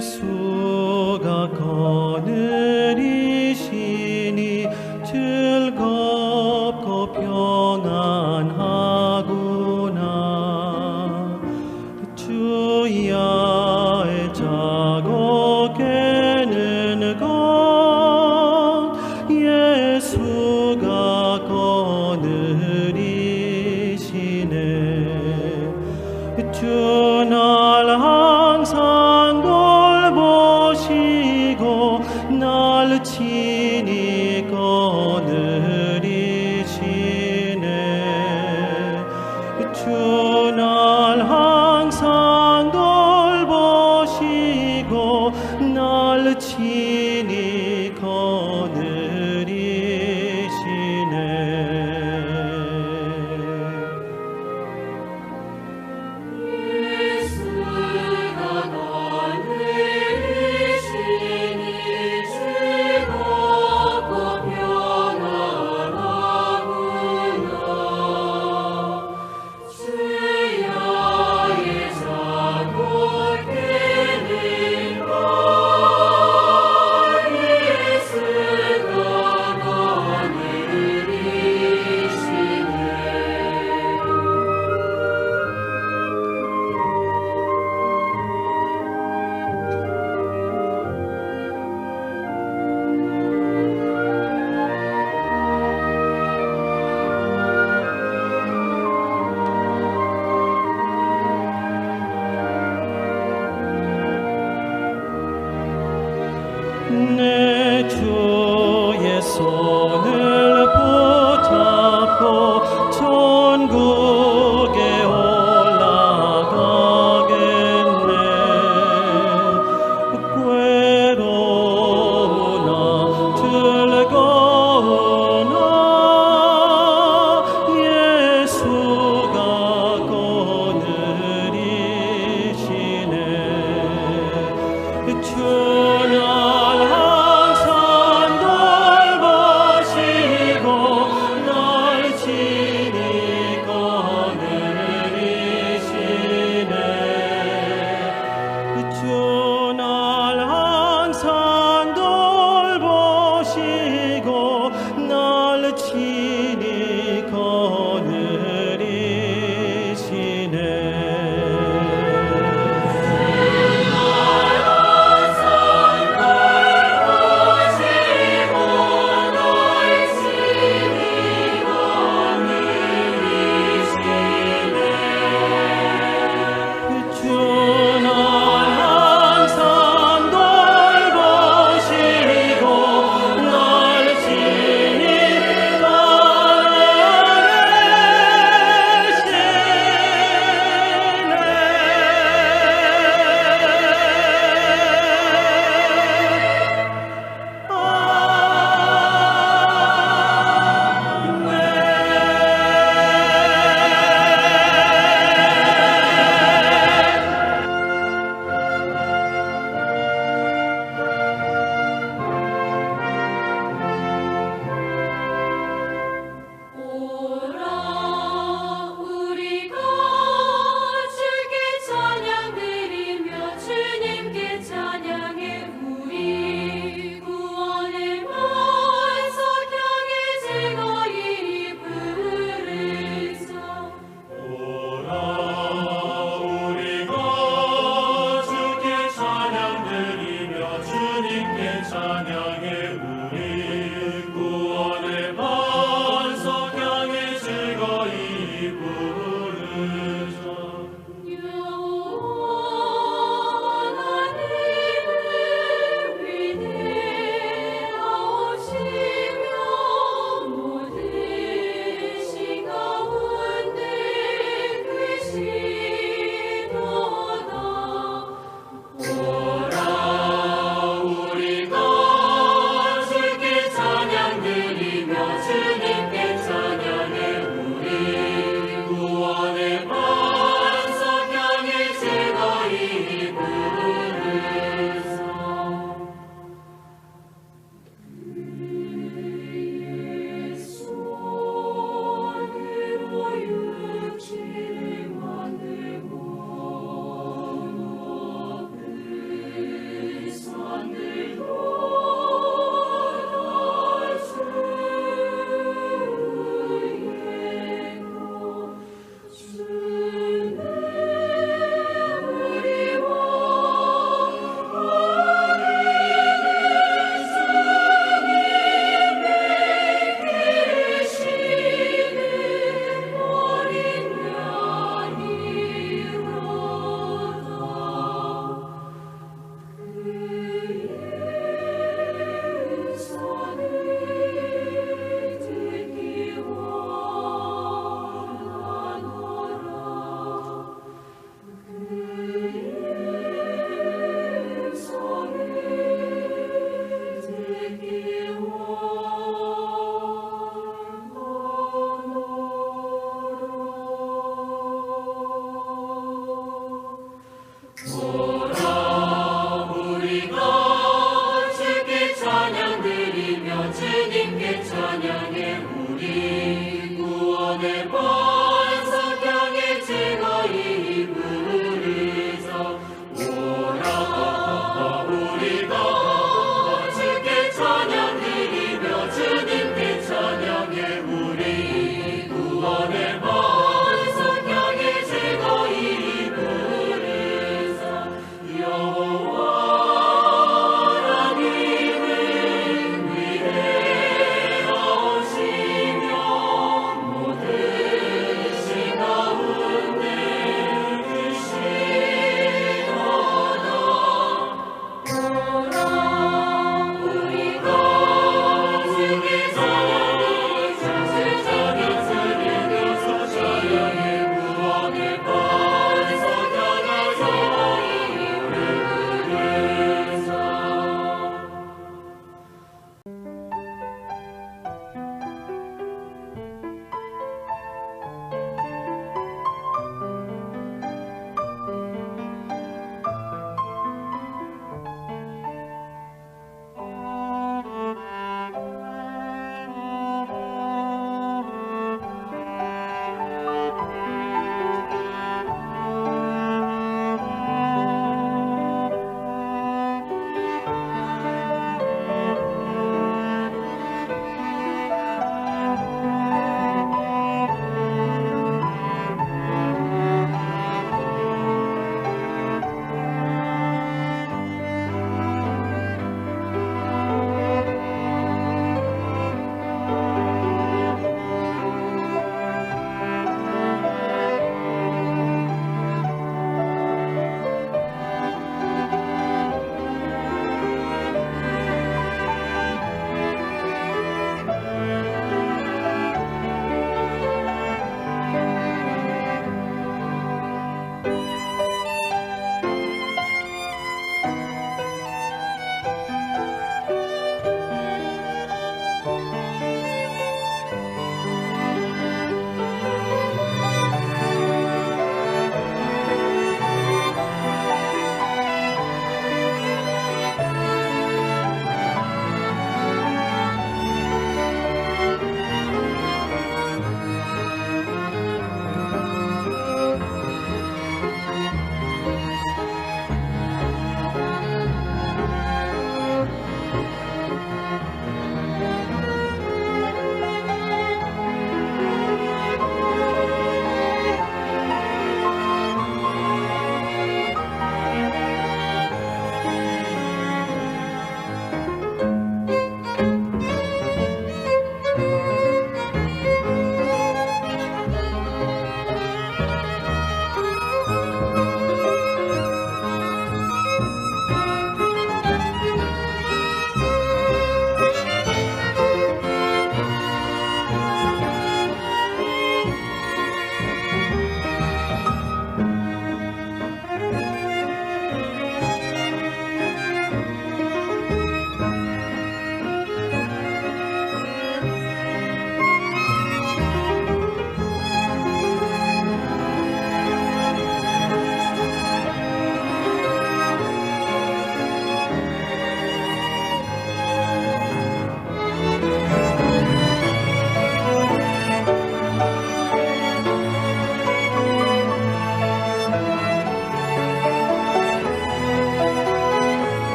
예수가 거느리시니 즐겁고 평안하구나. 주야의 자고 깨는 것 예수가 거느리시네. 주 날 항상 돌보시고 날 친히 거느리시네. 주 날 항상 돌보시고 날 친히 거느리시네. 내 주의 손을 붙잡고 천국에 올라가겠네. 괴로우나 즐거우나 예수가 거느리시네. 주나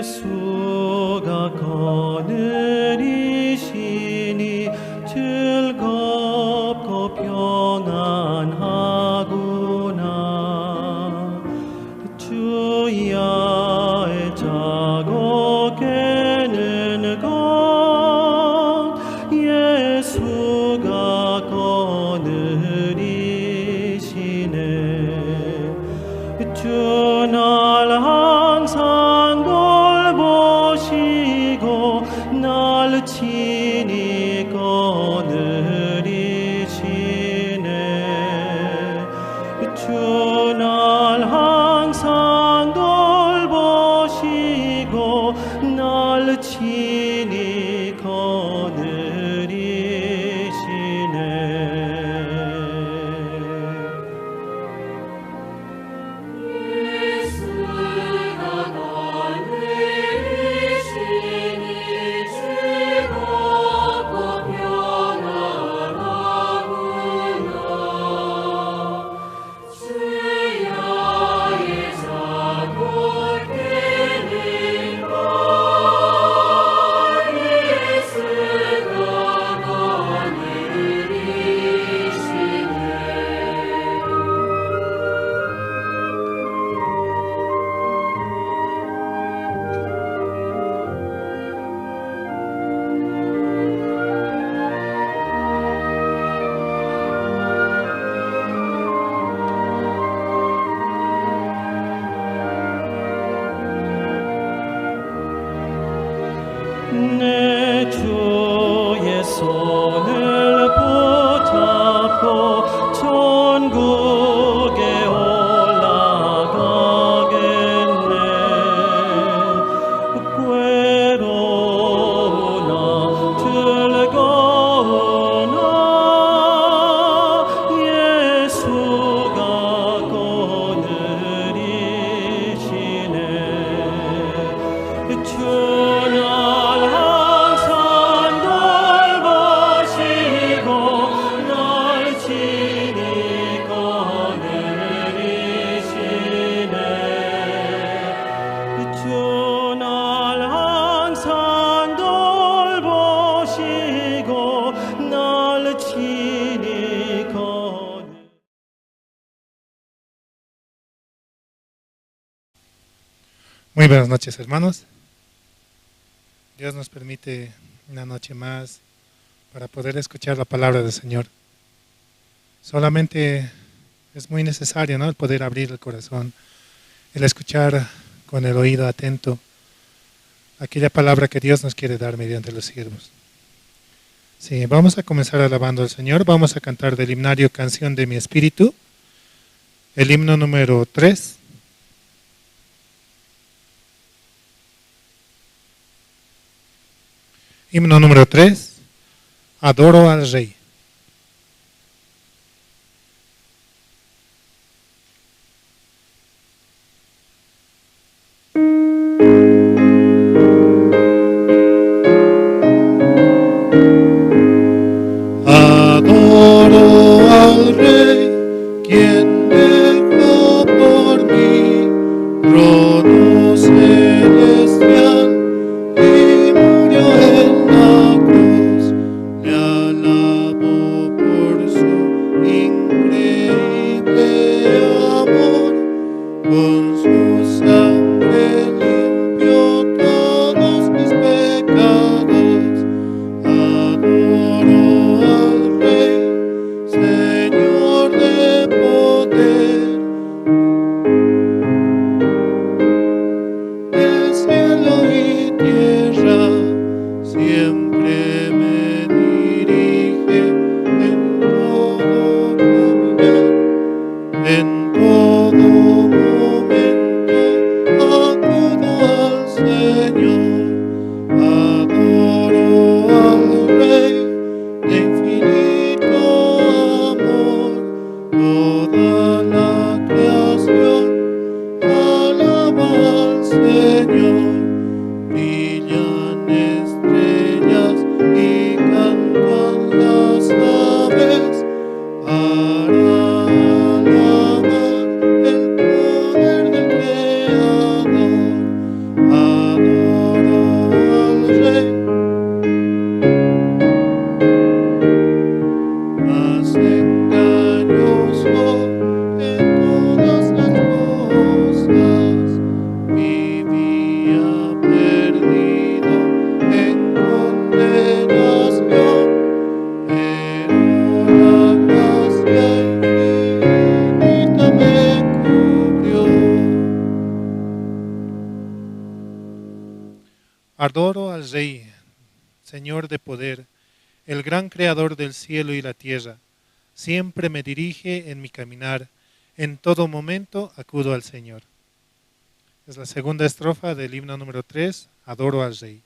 예수가 거느리시니 즐겁고 평안하구나. 주야의 자고 깨는 것 예수가 거느리시네. 주 날 항상 돌보시고 날 친히 거느리시네. 주 날 항상 돌보시고 날 친히 내 주의 손을 붙잡고 천국에 올라가겠네. 괴로우나 즐거우나 예수가 거느리시네. 주 Muy buenas noches, hermanos. Dios nos permite una noche más para poder escuchar la palabra del Señor. Solamente es muy necesario, ¿no?, el poder abrir el corazón, el escuchar con el oído atento aquella palabra que Dios nos quiere dar mediante los siervos. Sí, vamos a comenzar alabando al Señor. Vamos a cantar del himnario Canción de mi Espíritu, el himno número 3. Himno número 3, Adoro al Rey. Adoro al Rey, quien dejó por mí trono celestial y murió en la cruz. Le alabo por su increíble amor, con su sangre limpió todos mis pecados. Adoro al Rey, Señor de poder, el cielo y tierra siempre me dirige en todo caminar, en todo momento Adoro al Rey, Señor de poder, el gran creador del cielo y la tierra. Siempre me dirige en mi caminar, en todo momento acudo al Señor. Es la segunda estrofa del himno número 3, Adoro al Rey.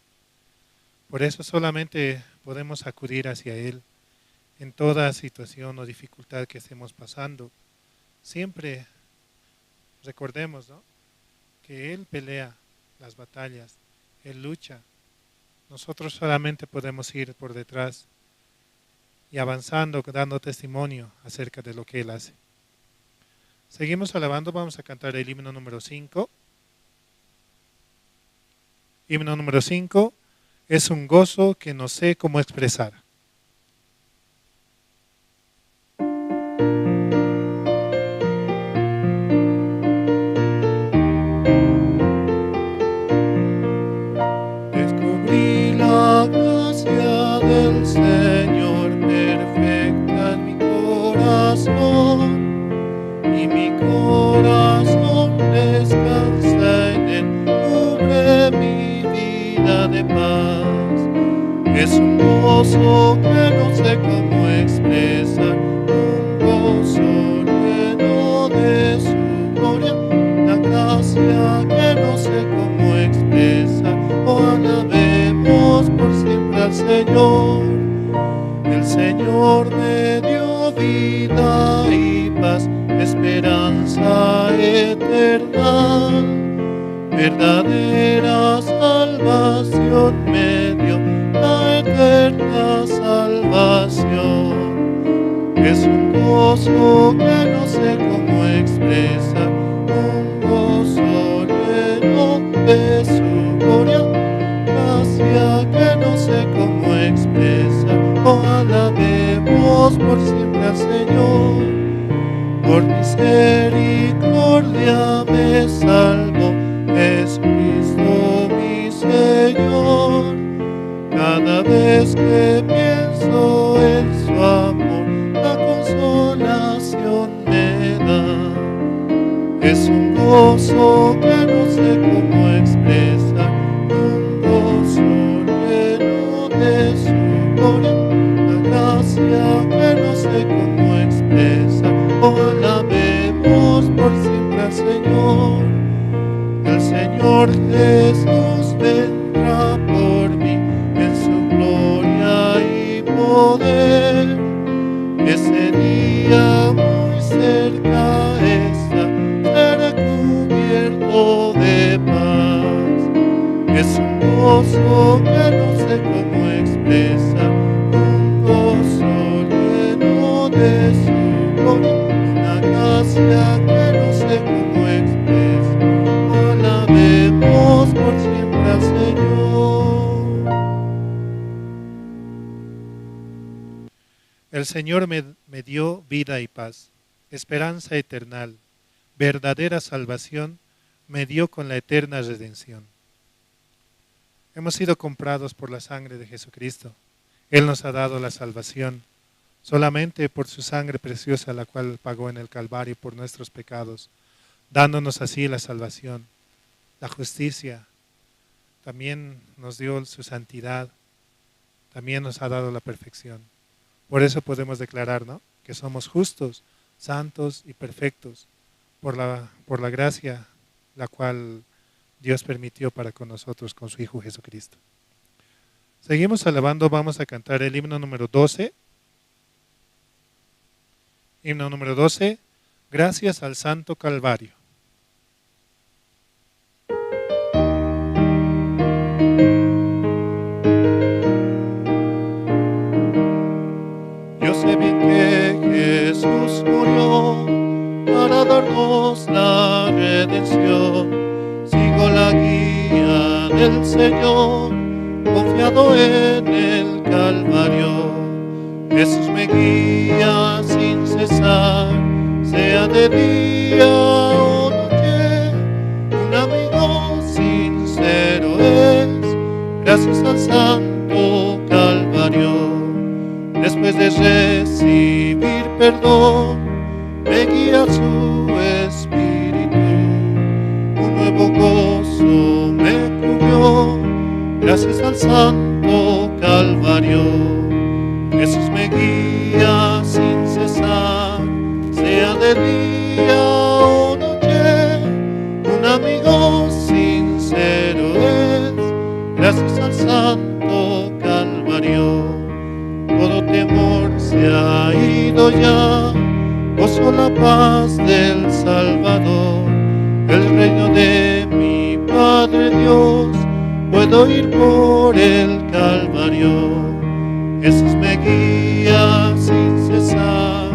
Por eso solamente podemos acudir hacia Él en toda situación o dificultad que estemos pasando. Siempre recordemos, ¿no?, que Él pelea las batallas, Él lucha. Nosotros solamente podemos ir por detrás y avanzando, dando testimonio acerca de lo que Él hace. Seguimos alabando, vamos a cantar el himno número 5. Himno número 5, es un gozo que no sé cómo expresar. Descubrí la gracia del Señor perfecta en mi corazón, y mi corazón descansa en Él, cubre mi vida de paz. Es un gozo que no sé cómo expresar, un gozo lleno de su gloria, la gracia que no sé cómo expresar. Oh, alabemos por siempre al Señor. El Señor me dio vida y paz, esperanza eterna, verdadera salvación me dio, la eterna salvación. Es un gozo que no sé cómo expresar, un gozo lleno de su gloria, gracia que no sé cómo expresar. Oh, alabemos por siempre al Señor. Por misericordia me salvó Jesucristo mi Señor. Cada vez que pienso en su amor, la consolación me da. Es un gozo que no sé cómo expresar, un gozo lleno de su gloria, la gracia que no sé cómo expresar. Oh, alabemos por siempre al Señor. El Señor Jesús vendrá por mí en su gloria y poder. Ese día muy cerca está, seré cubierto de paz. Es un gozo que no sé cómo expresar, un gozo lleno de su gloria, una gracia que no sé cómo expresar. Alabemos por siempre al Señor. El Señor me dio vida y paz, esperanza eternal, verdadera salvación me dio con la eterna redención. Hemos sido comprados por la sangre de Jesucristo. Él nos ha dado la salvación solamente por su sangre preciosa, la cual pagó en el Calvario por nuestros pecados, dándonos así la salvación, la justicia. También nos dio su santidad, también nos ha dado la perfección. Por eso podemos declarar, ¿no?, que somos justos, santos y perfectos por la gracia la cual Dios permitió para con nosotros con su Hijo Jesucristo. Seguimos alabando, vamos a cantar el himno número 12. Himno número 12, gracias al Santo Calvario. Yo sé bien que Jesús murió para darnos la redención. Sigo la guía del Señor, confiado en el Calvario. Jesús me guía sin cesar, sea de día o noche. Un amigo sincero es, gracias al Santo Calvario. Después de recibir perdón, me guía su espíritu. Un nuevo gozo me cubrió, gracias al Santo Calvario. Jesús me guía sin cesar, sea de día o noche, un amigo sincero es, gracias al Santo Calvario. Todo temor se ha ido ya, gozo la paz del Salvador, el reino de mi Padre Dios, puedo ir por el Calvario. Jesús me guía sin cesar,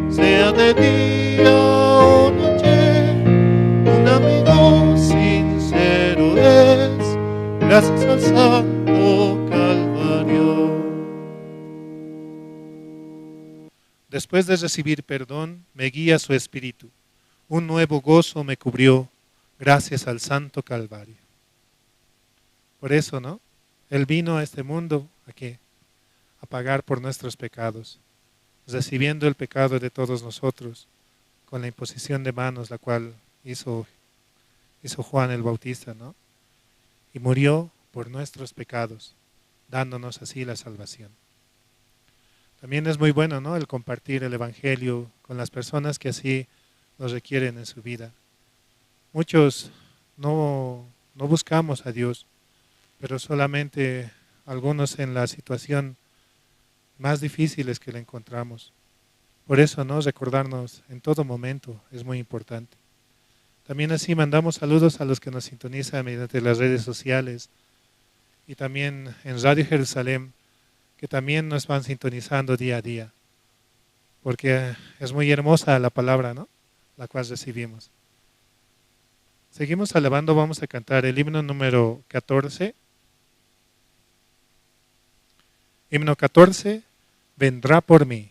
sea de día o noche, un amigo sincero es, gracias al Santo Calvario. Después de recibir perdón, me guía su espíritu. Un nuevo gozo me cubrió, gracias al Santo Calvario. Por eso, ¿no? Él vino a este mundo, ¿a qué? A pagar por nuestros pecados, recibiendo el pecado de todos nosotros, con la imposición de manos, la cual hizo Juan el Bautista, ¿no? Y murió por nuestros pecados, dándonos así la salvación. También es muy bueno, ¿no?, el compartir el Evangelio con las personas que así lo requieren en su vida. Muchos no buscamos a Dios, pero solamente algunos en la situación más difíciles que le encontramos. Por eso, ¿no?, recordarnos en todo momento es muy importante. También así mandamos saludos a los que nos sintonizan mediante las redes sociales y también en Radio Jerusalén, que también nos van sintonizando día a día, porque es muy hermosa la palabra, ¿no?, la cual recibimos. Seguimos alabando, vamos a cantar el himno número 14. Himno 14, vendrá por mí.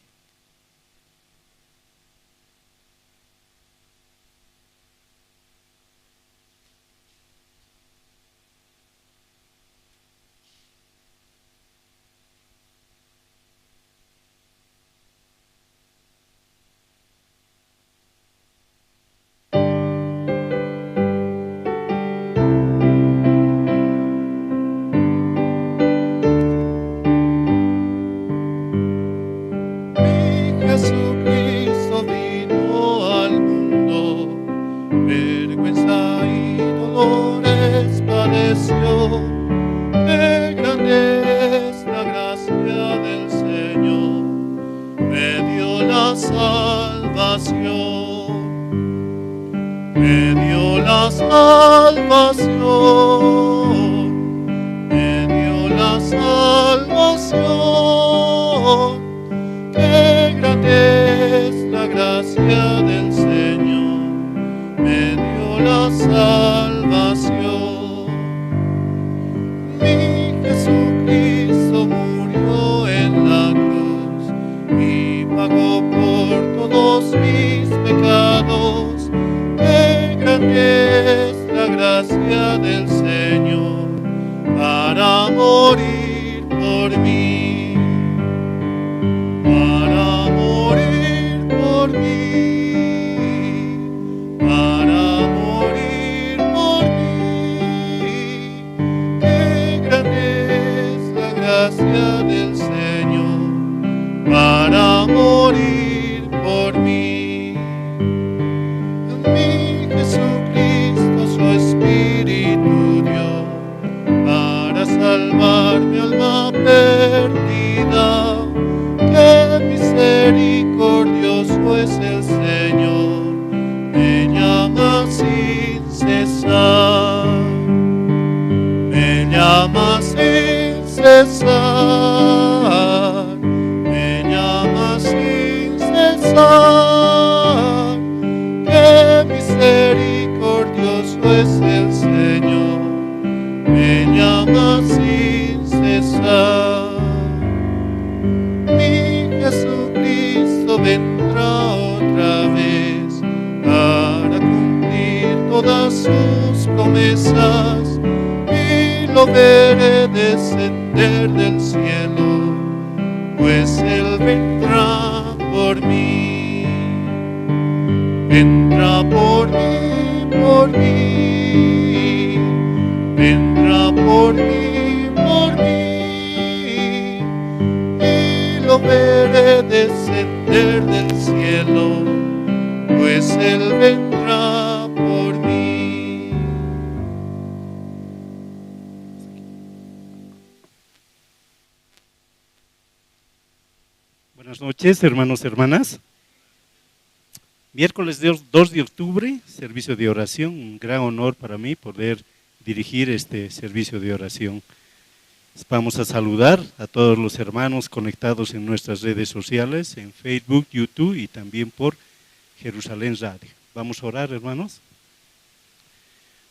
Jesucristo vino al mundo, vergüenza y dolores padeció. Qué grande es la gracia del Señor, me dio la salvación, me dio la salvación, me dio la salvación. Qué grande es la gracia del Señor, me dio la salvación. Mi Jesucristo murió en la cruz y pagó por todos mis pecados. Qué grande es la gracia del Señor para morir por mí. Para morir por mí, para morir por mí. Qué grande es la gracia del Señor para morir por mí. Mi Jesucristo su espíritu dio para salvar mi alma perdida. Qué misericordioso es el Señor, me llama sin cesar, me llama sin cesar, me llama sin cesar. Qué misericordioso es el Señor, me llama sin cesar. Jesucristo vendrá otra vez para cumplir todas sus promesas y lo veré descender del cielo, pues Él vendrá por mí, vendrá por mí, vendrá por mí, Buenas noches, hermanos y hermanas. Miércoles 2 de octubre, servicio de oración. Un gran honor para mí poder dirigir este servicio de oración. Vamos a saludar a todos los hermanos conectados en nuestras redes sociales, en Facebook, YouTube y también por Jerusalén Radio. Vamos a orar, hermanos.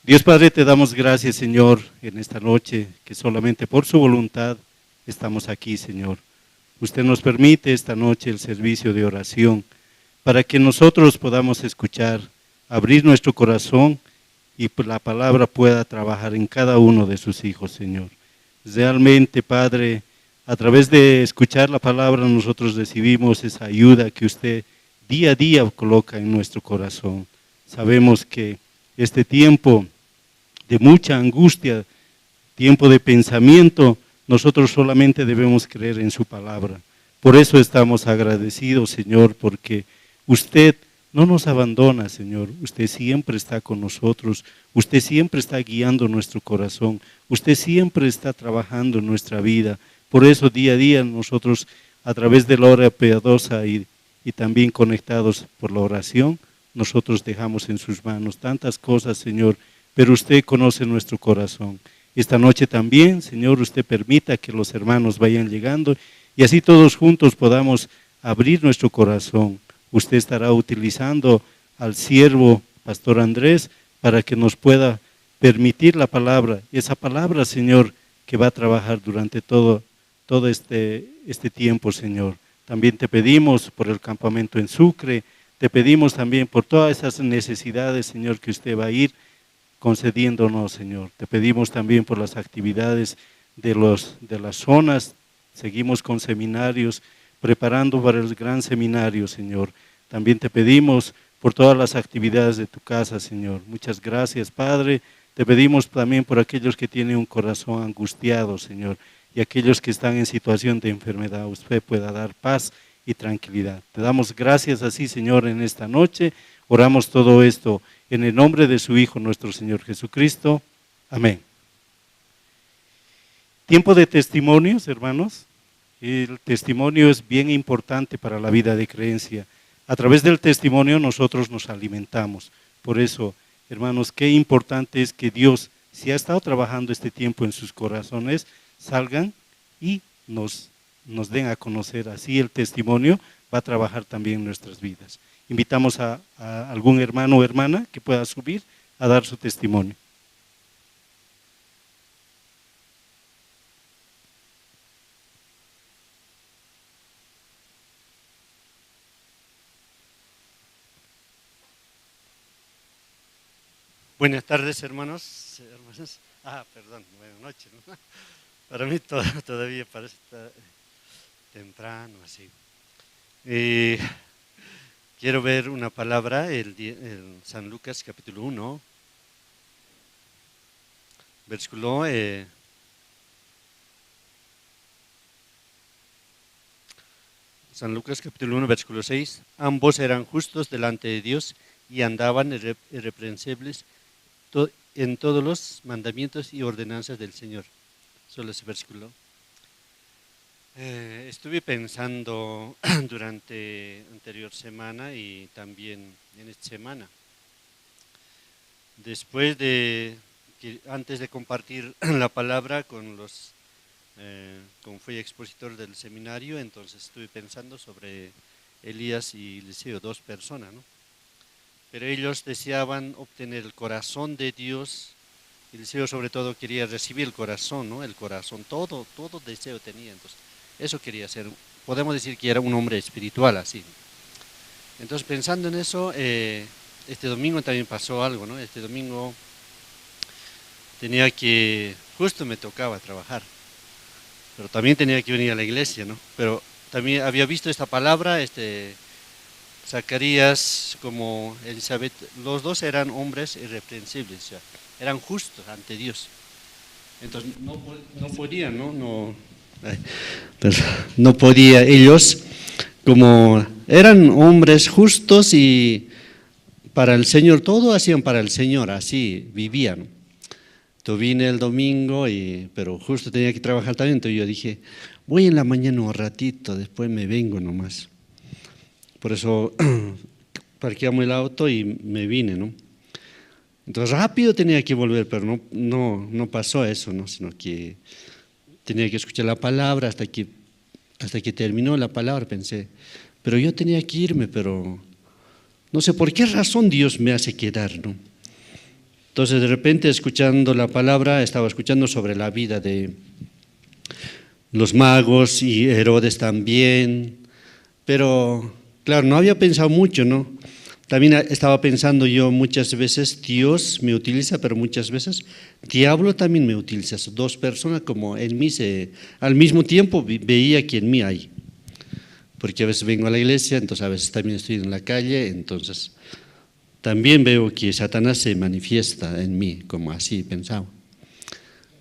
Dios Padre, te damos gracias, Señor, en esta noche, que solamente por su voluntad estamos aquí, Señor. Usted nos permite esta noche el servicio de oración para que nosotros podamos escuchar, abrir nuestro corazón y la palabra pueda trabajar en cada uno de sus hijos, Señor. Realmente, Padre, a través de escuchar la palabra nosotros recibimos esa ayuda que usted día a día coloca en nuestro corazón. Sabemos que este tiempo de mucha angustia, tiempo de pensamiento, nosotros solamente debemos creer en su palabra. Por eso estamos agradecidos, Señor, porque usted no nos abandona, Señor. Usted siempre está con nosotros. Usted siempre está guiando nuestro corazón. Usted siempre está trabajando en nuestra vida. Por eso día a día nosotros, a través de la hora piadosa y también conectados por la oración, nosotros dejamos en sus manos tantas cosas, Señor, pero usted conoce nuestro corazón. Esta noche también, Señor, usted permita que los hermanos vayan llegando y así todos juntos podamos abrir nuestro corazón. Usted estará utilizando al siervo Pastor Andrés para que nos pueda permitir la palabra, esa palabra, Señor, que va a trabajar durante todo este tiempo, Señor. También te pedimos por el campamento en Sucre, te pedimos también por todas esas necesidades, Señor, que usted va a ir concediéndonos, Señor. Te pedimos también por las actividades de las zonas. Seguimos con seminarios, preparando para el gran seminario, Señor. También te pedimos por todas las actividades de tu casa, Señor. Muchas gracias, Padre. Te pedimos también por aquellos que tienen un corazón angustiado, Señor, y aquellos que están en situación de enfermedad. Usted pueda dar paz y tranquilidad. Te damos gracias así, Señor, en esta noche. Oramos todo esto en el nombre de su Hijo, nuestro Señor Jesucristo. Amén. Tiempo de testimonios, hermanos. El testimonio es bien importante para la vida de creencia. A través del testimonio nosotros nos alimentamos. Por eso, hermanos, qué importante es que Dios, si ha estado trabajando este tiempo en sus corazones, salgan y nos den a conocer. Así el testimonio va a trabajar también en nuestras vidas. Invitamos a algún hermano o hermana que pueda subir a dar su testimonio. Buenas tardes, hermanos, hermanas. Perdón, buenas noches, ¿no? Para mí todavía parece temprano, así. Quiero ver una palabra, el San Lucas capítulo 1, versículo San Lucas capítulo 1, versículo 6. Ambos eran justos delante de Dios y andaban irreprensibles en todos los mandamientos y ordenanzas del Señor. Solo ese versículo. Estuve pensando durante anterior semana y también en esta semana. Antes de compartir la palabra como fui expositor del seminario, entonces estuve pensando sobre Elías y Eliseo, dos personas, ¿no? Pero ellos deseaban obtener el corazón de Dios. Eliseo sobre todo quería recibir el corazón, ¿no? El corazón, todo deseo tenía. Entonces, eso quería ser. Podemos decir que era un hombre espiritual así. Entonces, pensando en eso, este domingo también pasó algo, ¿no? Este domingo justo me tocaba trabajar, pero también tenía que venir a la iglesia, ¿no? Pero también había visto esta palabra, Zacarías como Elizabeth, los dos eran hombres irreprensibles, o sea, eran justos ante Dios. Entonces no podían, no podía ellos, como eran hombres justos y para el Señor, todo hacían para el Señor, así vivían. Entonces vine el domingo, pero justo tenía que trabajar también, entonces yo dije, voy en la mañana un ratito, después me vengo nomás. Por eso parqueamos el auto y me vine, ¿no? Entonces rápido tenía que volver, pero no pasó eso, ¿no? Sino que tenía que escuchar la palabra hasta que terminó la palabra, pensé, pero yo tenía que irme, pero no sé por qué razón Dios me hace quedar, ¿no? Entonces de repente escuchando la palabra, estaba escuchando sobre la vida de los magos y Herodes también, pero claro, no había pensado mucho, ¿no? También estaba pensando yo muchas veces, Dios me utiliza, pero muchas veces diablo también me utiliza. Dos personas como en mí, al mismo tiempo veía que en mí hay. Porque a veces vengo a la iglesia, entonces a veces también estoy en la calle, entonces también veo que Satanás se manifiesta en mí, como así pensaba.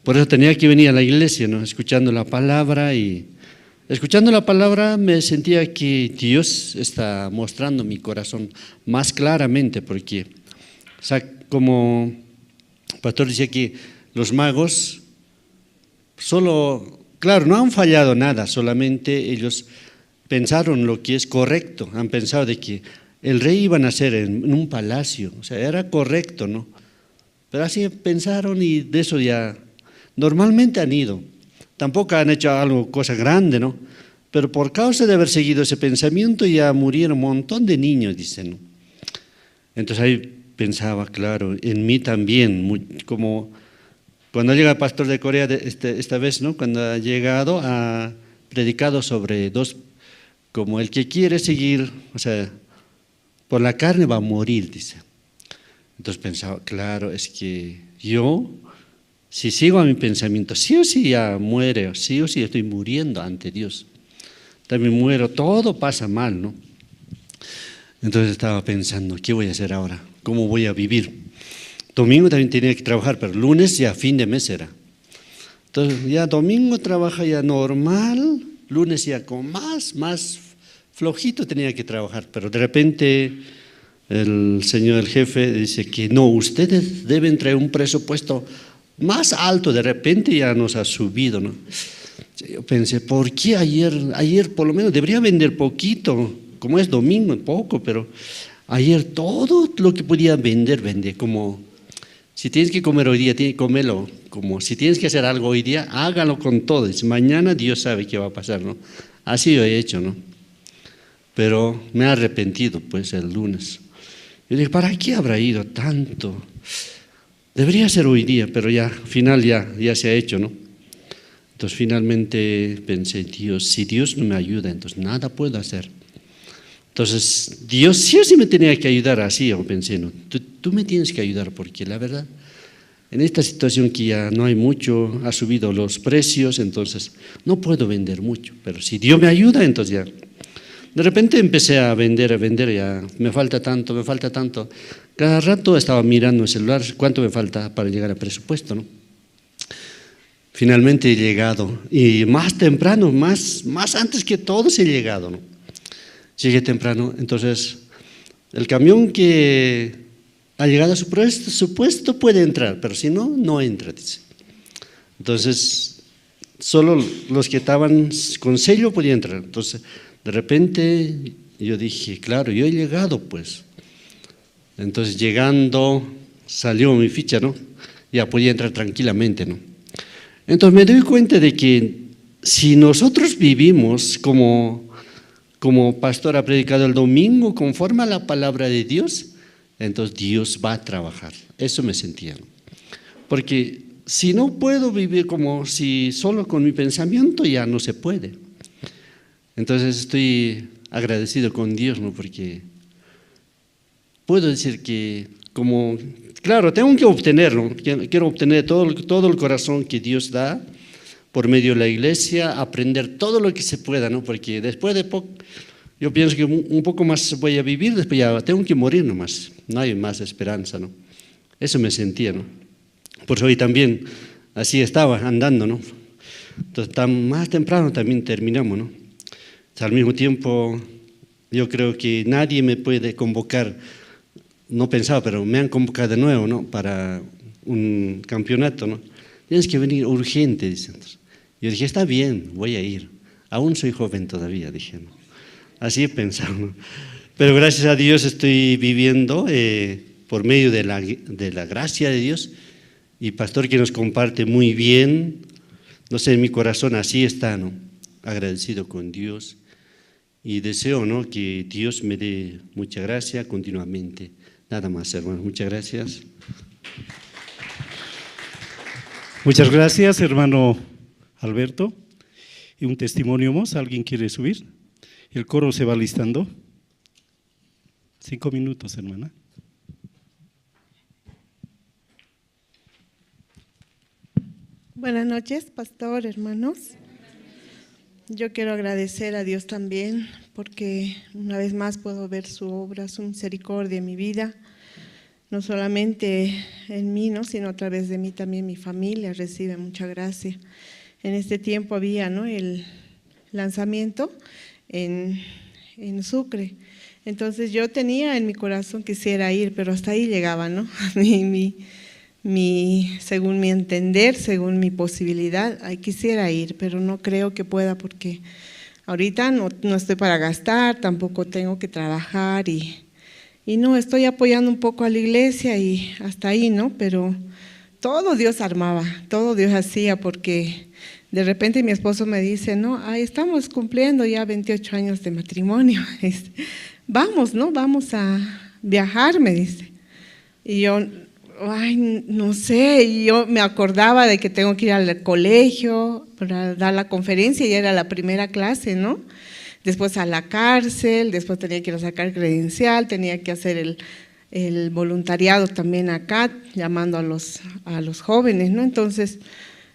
Por eso tenía que venir a la iglesia, ¿no? Escuchando la palabra y escuchando la palabra me sentía que Dios está mostrando mi corazón más claramente, porque, o sea, como el pastor decía que los magos solo, claro, no han fallado nada, solamente ellos pensaron lo que es correcto, han pensado de que el rey iba a nacer en un palacio, o sea, era correcto, ¿no? Pero así pensaron y de eso ya, normalmente han ido. Tampoco han hecho algo, cosa grande, ¿no? Pero por causa de haber seguido ese pensamiento ya murieron un montón de niños, dicen, ¿no? Entonces ahí pensaba, claro, en mí también, como cuando llega el pastor de Corea esta vez, ¿no? Cuando ha llegado, ha predicado sobre dos, como el que quiere seguir, o sea, por la carne va a morir, dice. Entonces pensaba, claro, es que yo, si sigo a mi pensamiento, sí o sí ya muere, sí o sí estoy muriendo ante Dios. También muero, todo pasa mal, ¿no? Entonces estaba pensando, ¿qué voy a hacer ahora? ¿Cómo voy a vivir? Domingo también tenía que trabajar, pero lunes ya fin de mes era. Entonces ya domingo trabaja ya normal, lunes ya con más flojito tenía que trabajar, pero de repente el señor, el jefe, dice que no, ustedes deben traer un presupuesto más alto, de repente ya nos ha subido, ¿no? Yo pensé, ¿por qué ayer por lo menos debería vender poquito? Como es domingo, poco, pero ayer todo lo que podía vender, vendí. Como si tienes que comer hoy día, tienes que comerlo. Como si tienes que hacer algo hoy día, hágalo con todo. Dice, mañana Dios sabe qué va a pasar, ¿no? Así yo he hecho, ¿no? Pero me he arrepentido, pues, el lunes. Yo dije, ¿para qué habrá ido tanto? Debería ser hoy día, pero ya, al final ya se ha hecho, ¿no? Entonces finalmente pensé, Dios, si Dios no me ayuda, entonces nada puedo hacer. Entonces Dios sí o sí me tenía que ayudar así, yo pensé, no, tú me tienes que ayudar porque la verdad, en esta situación que ya no hay mucho, ha subido los precios, entonces no puedo vender mucho, pero si Dios me ayuda, entonces ya. De repente empecé a vender, ya me falta tanto. Cada rato estaba mirando el celular, ¿cuánto me falta para llegar al presupuesto, no? Finalmente he llegado y más temprano, más antes que todos he llegado, ¿no? Llegué temprano, entonces el camión que ha llegado a su puesto puede entrar, pero si no, no entra, dice. Entonces, solo los que estaban con sello podían entrar. Entonces, de repente yo dije, claro, yo he llegado, pues. Entonces, llegando, salió mi ficha, ¿no? Ya podía entrar tranquilamente, ¿no? Entonces me doy cuenta de que si nosotros vivimos como pastor ha predicado el domingo, conforme a la palabra de Dios, entonces Dios va a trabajar. Eso me sentía. Porque si no puedo vivir como si solo con mi pensamiento, ya no se puede. Entonces estoy agradecido con Dios, ¿no? Porque puedo decir que como, claro, tengo que obtenerlo, quiero obtener todo el corazón que Dios da por medio de la iglesia, aprender todo lo que se pueda, ¿no? Porque después de poco, yo pienso que un poco más voy a vivir, después ya tengo que morir nomás, no hay más esperanza, ¿no? Eso me sentía, ¿no? Por eso hoy también así estaba andando, ¿no? Entonces más temprano también terminamos, ¿no? Al mismo tiempo, yo creo que nadie me puede convocar. No pensaba, pero me han convocado de nuevo, ¿no? Para un campeonato, ¿no? Tienes que venir urgente, dicen. Yo dije, está bien, voy a ir. Aún soy joven todavía, dije, ¿no? Así he pensado, ¿no? Pero gracias a Dios estoy viviendo por medio de la gracia de Dios, y pastor que nos comparte muy bien, no sé, en mi corazón así está, ¿no? Agradecido con Dios, y deseo, ¿no?, que Dios me dé mucha gracia continuamente. Nada más, hermanos, muchas gracias. Muchas gracias, hermano Alberto. Y un testimonio más, ¿alguien quiere subir? El coro se va listando. 5 minutos, hermana. Buenas noches, pastor, hermanos. Yo quiero agradecer a Dios también porque una vez más puedo ver su obra, su misericordia en mi vida. No solamente en mí, ¿no?, sino a través de mí también mi familia recibe mucha gracia. En este tiempo había, ¿no?, el lanzamiento en Sucre. Entonces yo tenía en mi corazón quisiera ir, pero hasta ahí llegaba, ¿no? Según mi entender, según mi posibilidad, ahí quisiera ir, pero no creo que pueda porque ahorita no estoy para gastar, tampoco tengo que trabajar y no, estoy apoyando un poco a la iglesia y hasta ahí, ¿no? Pero todo Dios armaba, todo Dios hacía porque de repente mi esposo me dice, no, estamos cumpliendo ya 28 años de matrimonio, vamos, ¿no? Vamos a viajar, me dice. Y yo, no sé, y yo me acordaba de que tengo que ir al colegio para dar la conferencia y era la primera clase, ¿no? Después a la cárcel, después tenía que ir a sacar credencial, tenía que hacer el voluntariado también acá, llamando a los jóvenes, ¿no? Entonces,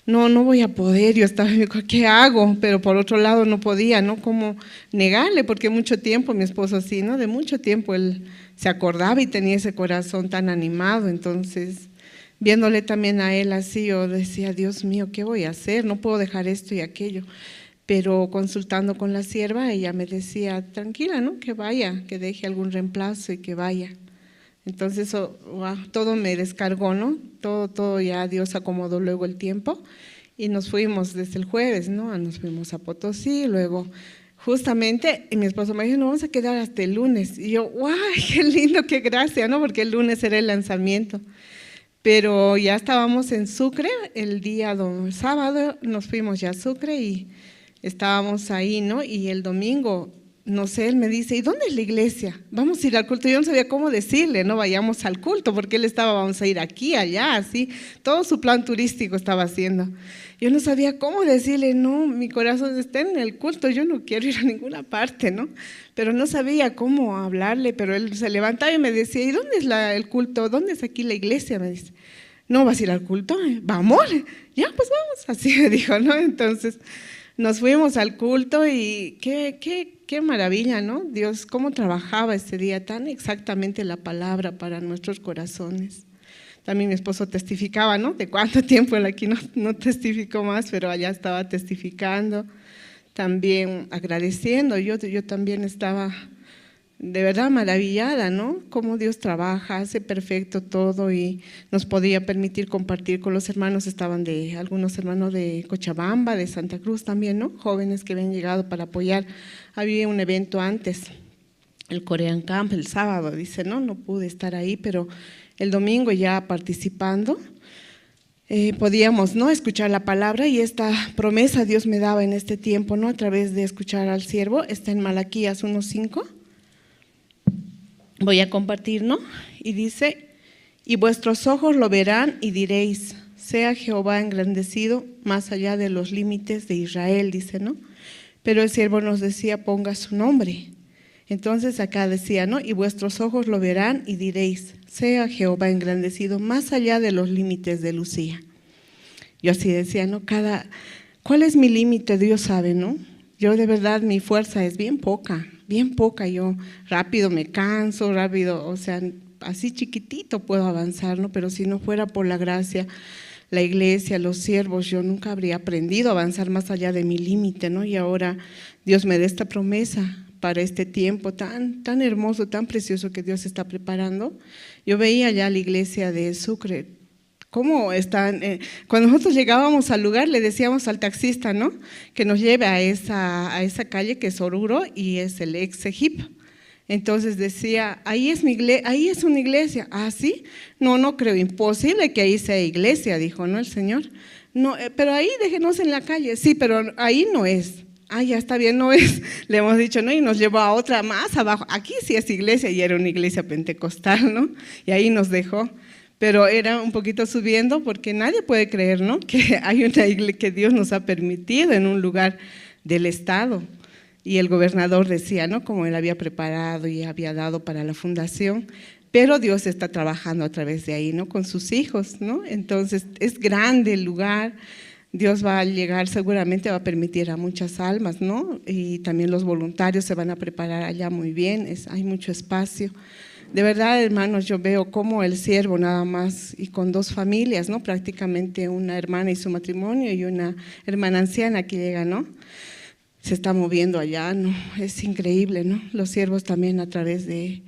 no voy a poder, yo estaba, ¿qué hago? Pero por otro lado no podía, ¿no? ¿Cómo negarle? Porque mucho tiempo, mi esposo así, ¿no? De mucho tiempo él se acordaba y tenía ese corazón tan animado, entonces, viéndole también a él así, yo decía, Dios mío, ¿qué voy a hacer? No puedo dejar esto y aquello. Pero consultando con la sierva, ella me decía, tranquila, ¿no? Que vaya, que deje algún reemplazo y que vaya. Entonces, todo me descargó, ¿no? Todo ya Dios acomodó luego el tiempo y nos fuimos desde el jueves, ¿no? Nos fuimos a Potosí, luego justamente mi esposo me dijo, nos vamos a quedar hasta el lunes. Y yo, ¡guau! ¡Qué lindo, qué gracia!, ¿no? Porque el lunes era el lanzamiento. Pero ya estábamos en Sucre, el sábado nos fuimos ya a Sucre y estábamos ahí, ¿no? Y el domingo, no sé, él me dice, ¿y dónde es la iglesia? Vamos a ir al culto. Yo no sabía cómo decirle, no vayamos al culto, porque él estaba, vamos a ir aquí, allá, así. Todo su plan turístico estaba haciendo. Yo no sabía cómo decirle, no, mi corazón está en el culto, yo no quiero ir a ninguna parte, ¿no? Pero no sabía cómo hablarle, pero él se levantaba y me decía, ¿y dónde es el culto? ¿Dónde es aquí la iglesia? Me dice, ¿no vas a ir al culto? Vamos, ya, pues vamos, así me dijo, ¿no? Entonces nos fuimos al culto y qué maravilla, ¿no? Dios, cómo trabajaba ese día, tan exactamente la palabra para nuestros corazones. También mi esposo testificaba, ¿no? De cuánto tiempo él aquí no testificó más, pero allá estaba testificando, también agradeciendo. Yo también estaba de verdad maravillada, ¿no? Cómo Dios trabaja, hace perfecto todo y nos podía permitir compartir con los hermanos. Estaban algunos hermanos de Cochabamba, de Santa Cruz también, ¿no? Jóvenes que habían llegado para apoyar. Había un evento antes, el Korean Camp, el sábado, dice, no pude estar ahí, pero el domingo ya participando, podíamos, ¿no?, escuchar la palabra y esta promesa Dios me daba en este tiempo, ¿no?, a través de escuchar al siervo. Está en Malaquías 1:5. Voy a compartir, ¿no? Y dice, y vuestros ojos lo verán y diréis, sea Jehová engrandecido más allá de los límites de Israel, dice, ¿no? Pero el siervo nos decía, ponga su nombre. Entonces acá decía, ¿no? Y vuestros ojos lo verán y diréis, sea Jehová engrandecido más allá de los límites de Lucía. Yo así decía, ¿no? ¿Cuál es mi límite? Dios sabe, ¿no? Yo de verdad mi fuerza es bien poca, yo rápido me canso, rápido, o sea, así chiquitito puedo avanzar, ¿no? Pero si no fuera por la gracia, la iglesia, los siervos, yo nunca habría aprendido a avanzar más allá de mi límite, ¿no? Y ahora Dios me da esta promesa para este tiempo tan hermoso, tan precioso que Dios está preparando. Yo veía ya la iglesia de Sucre, ¿Cómo están? Cuando nosotros llegábamos al lugar, le decíamos al taxista, ¿no? Que nos lleve a esa calle que es Oruro y es el ex Egip. Entonces decía, ahí es ahí es una iglesia. ¿Ah, sí? No, no creo, imposible que ahí sea iglesia, dijo, ¿no? El Señor. No, pero ahí déjenos en la calle. Sí, pero ahí no es. Ah, ya está bien, no es. Le hemos dicho, ¿no? Y nos llevó a otra más abajo. Aquí sí es iglesia y era una iglesia pentecostal, ¿no? Y ahí nos dejó. Pero era un poquito subiendo porque nadie puede creer, ¿no? Que hay una iglesia que Dios nos ha permitido en un lugar del estado. Y el gobernador decía, ¿no? Como él había preparado y había dado para la fundación, pero Dios está trabajando a través de ahí, ¿no? Con sus hijos, ¿no? Entonces es grande el lugar, Dios va a llegar, seguramente va a permitir a muchas almas, ¿no? Y también los voluntarios se van a preparar allá muy bien, hay mucho espacio. De verdad, hermanos, yo veo cómo el siervo nada más y con 2 familias, ¿no? Prácticamente una hermana y su matrimonio y una hermana anciana que llega, ¿no? Se está moviendo allá, ¿no? Es increíble, ¿no? Los siervos también a través de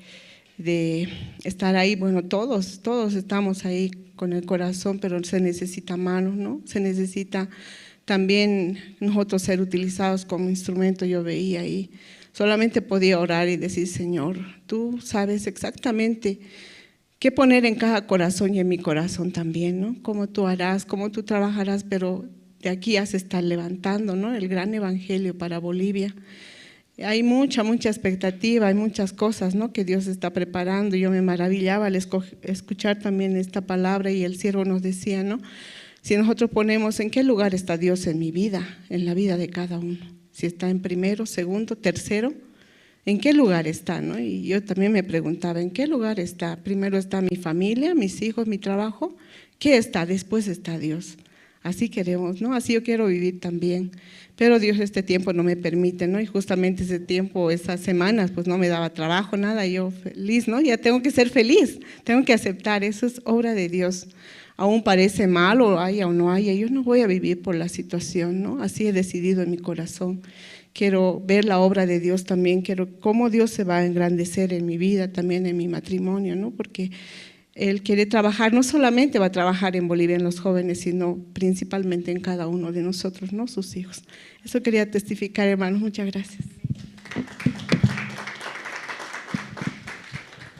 estar ahí, bueno, todos estamos ahí con el corazón, pero se necesita manos, ¿no? Se necesita también nosotros ser utilizados como instrumento. Yo veía ahí, solamente podía orar y decir, Señor, tú sabes exactamente qué poner en cada corazón y en mi corazón también, ¿no? Cómo tú harás, cómo tú trabajarás, pero de aquí ya se está levantando, ¿no? El gran evangelio para Bolivia. Hay mucha expectativa, hay muchas cosas, ¿no? Que Dios está preparando. Yo me maravillaba al escuchar también esta palabra y el siervo nos decía, ¿no? Si nosotros ponemos en qué lugar está Dios en mi vida, en la vida de cada uno, si está en primero, segundo, tercero, ¿en qué lugar está, no? Y yo también me preguntaba, ¿en qué lugar está? Primero está mi familia, mis hijos, mi trabajo, ¿qué está? Después está Dios. Así queremos, ¿no? Así yo quiero vivir también. Pero Dios este tiempo no me permite, ¿no? Y justamente ese tiempo, esas semanas, pues no me daba trabajo, nada, yo feliz, ¿no? Ya tengo que ser feliz, tengo que aceptar, eso es obra de Dios. Aún parece mal o haya o no haya, yo no voy a vivir por la situación, ¿no? Así he decidido en mi corazón. Quiero ver la obra de Dios también, quiero cómo Dios se va a engrandecer en mi vida, también en mi matrimonio, ¿no? Porque Él quiere trabajar, no solamente va a trabajar en Bolivia en los jóvenes, sino principalmente en cada uno de nosotros, ¿no? Sus hijos. Eso quería testificar, hermanos. Muchas gracias.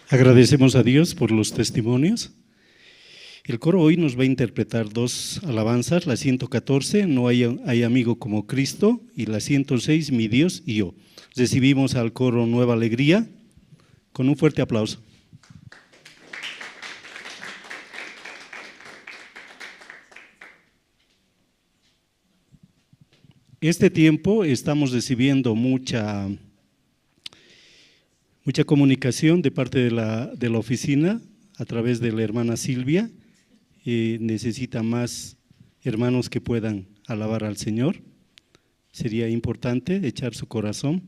Agradecemos a Dios por los testimonios. El coro hoy nos va a interpretar 2 alabanzas, la 114, No hay amigo como Cristo, y la 106, Mi Dios y yo. Recibimos al coro Nueva Alegría con un fuerte aplauso. Este tiempo estamos recibiendo mucha comunicación de parte de la oficina a través de la hermana Silvia. Necesita más hermanos que puedan alabar al Señor. Sería importante echar su corazón.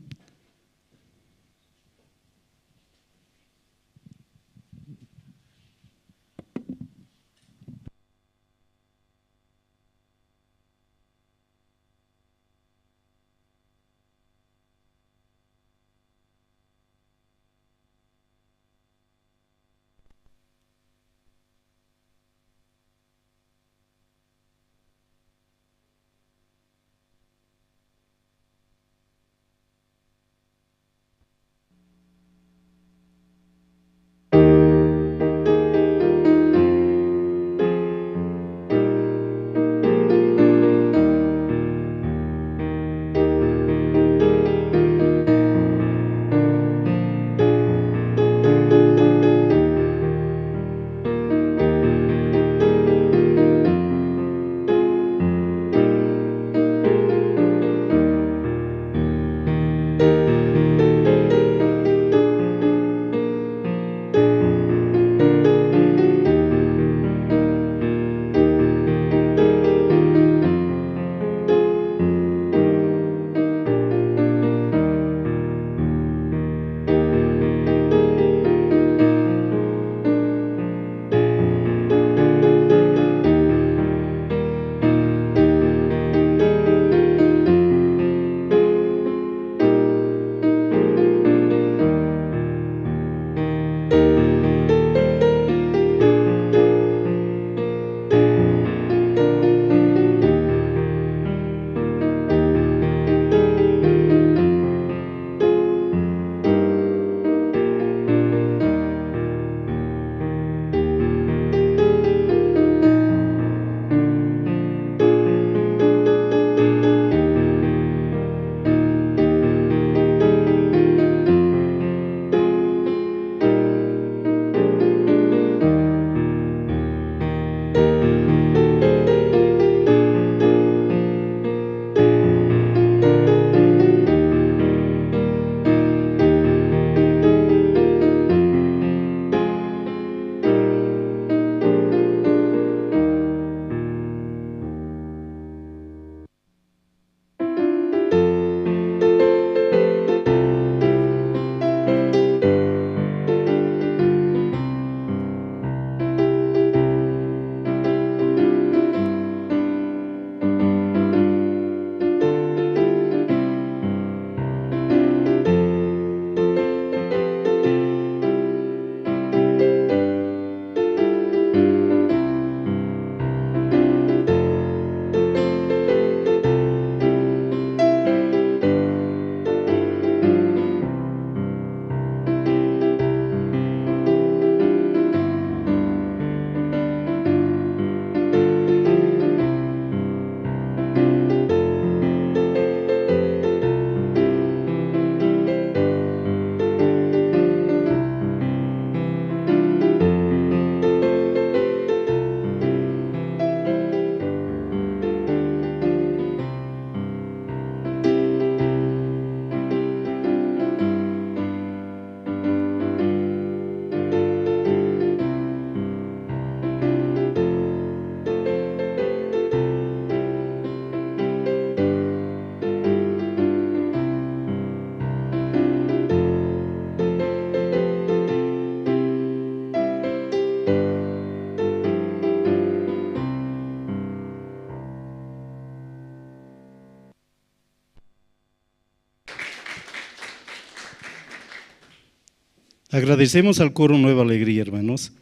Agradecemos al coro Nueva Alegría, hermanos.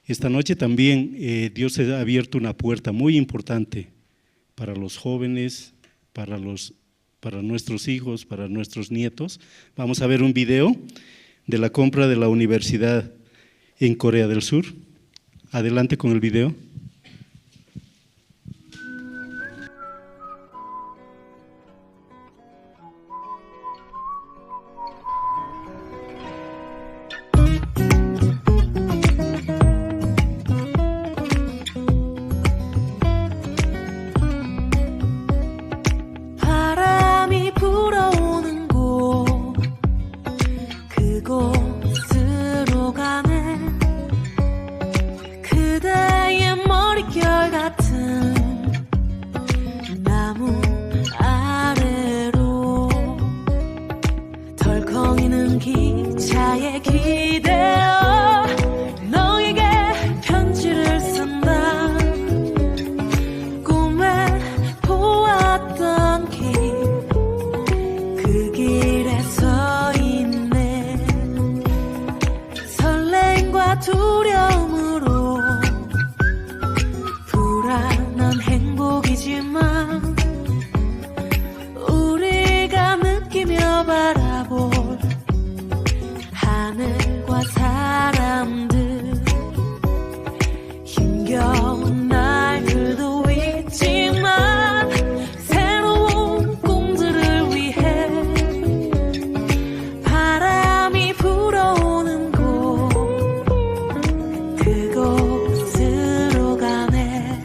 Esta noche también Dios ha abierto una puerta muy importante para los jóvenes, para nuestros hijos, para nuestros nietos. Vamos a ver un video de la compra de la universidad en Corea del Sur. Adelante con el video. 바람이 불어오는 곳 그곳으로 가네 그대의 머릿결 같은 나무 아래로 덜컹이는 기차에 기대어 너에게 편지를 쓴다 꿈에 보았던 길 그 길에 서 있네 설렘과 두려움으로 불안한 행복이지만 우리가 느끼며 바라볼 하늘과 사람들 힘겨운 날들도 있지만 새로운 꿈들을 위해 바람이 불어오는 곳 그곳으로 가네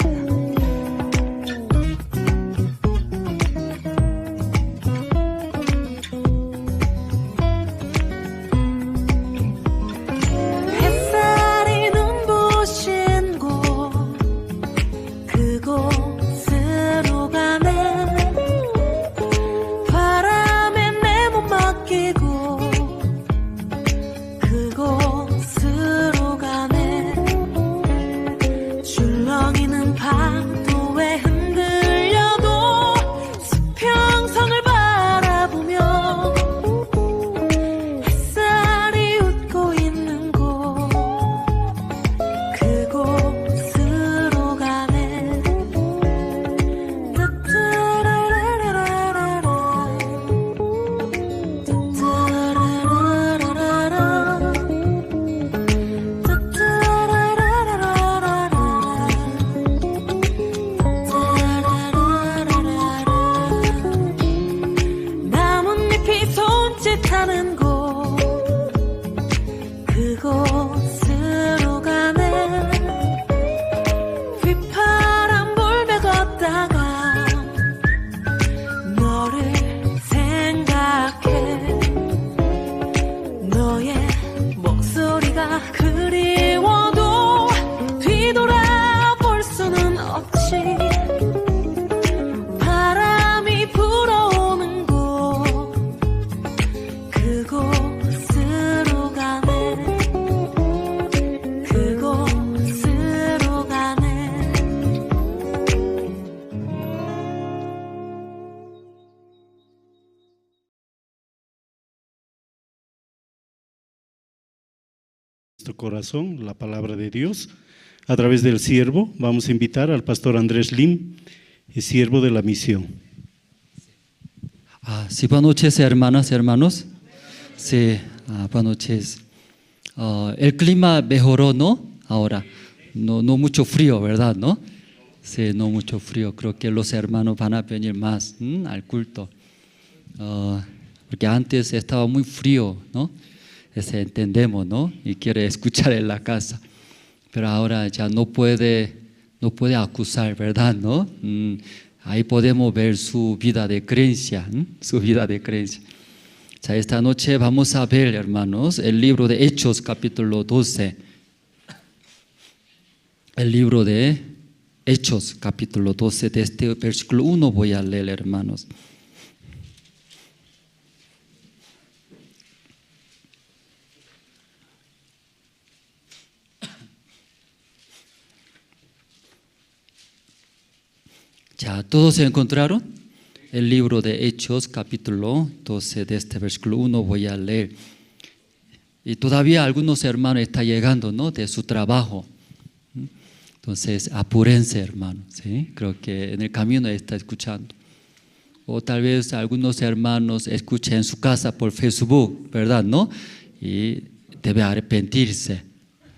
햇살이 눈부신 곳 그곳으로 가네 바람에 내 몸 맡기고 그곳으로 가네 줄렁이는 파도에 흔들려도 수평선을 바라보며 햇살이 웃고 있는 곳 그곳으로 가네 따따라라라라라 따따라라라라라 나뭇잎이 손짓하는 곳 그곳으로 가네 휘파람 불며 걷다가 너를 생각해 너의 목소리가 그리워도 뒤돌아볼 수는 없지 바람이 불어오는 곳 그곳으로 가네 그곳으로 가네 Nuestro corazón, la palabra de Dios, a través del siervo. Vamos a invitar al pastor Andrés Lim, el siervo de la misión. Sí, buenas noches, hermanas, hermanos. Sí, buenas noches. El clima mejoró, ¿no? Ahora, no mucho frío, ¿verdad? ¿No? Sí, no mucho frío. Creo que los hermanos van a venir más al culto. Porque antes estaba muy frío, ¿no? Entendemos, ¿no? Y quiere escuchar en la casa. Pero ahora ya no puede acusar, ¿verdad? ¿No? Ahí podemos ver su vida de creencia, su vida de creencia. Ya esta noche vamos a ver, hermanos, el libro de Hechos, capítulo 12. El libro de Hechos, capítulo 12, de este versículo 1 voy a leer, hermanos. Ya, ¿todos se encontraron? El libro de Hechos, capítulo 12, de este versículo 1 voy a leer. Y todavía algunos hermanos están llegando, ¿no?, de su trabajo. Entonces, apúrense, hermanos, ¿sí? Creo que en el camino está escuchando. O tal vez algunos hermanos escuchen en su casa por Facebook, ¿verdad?, ¿no? Y debe arrepentirse,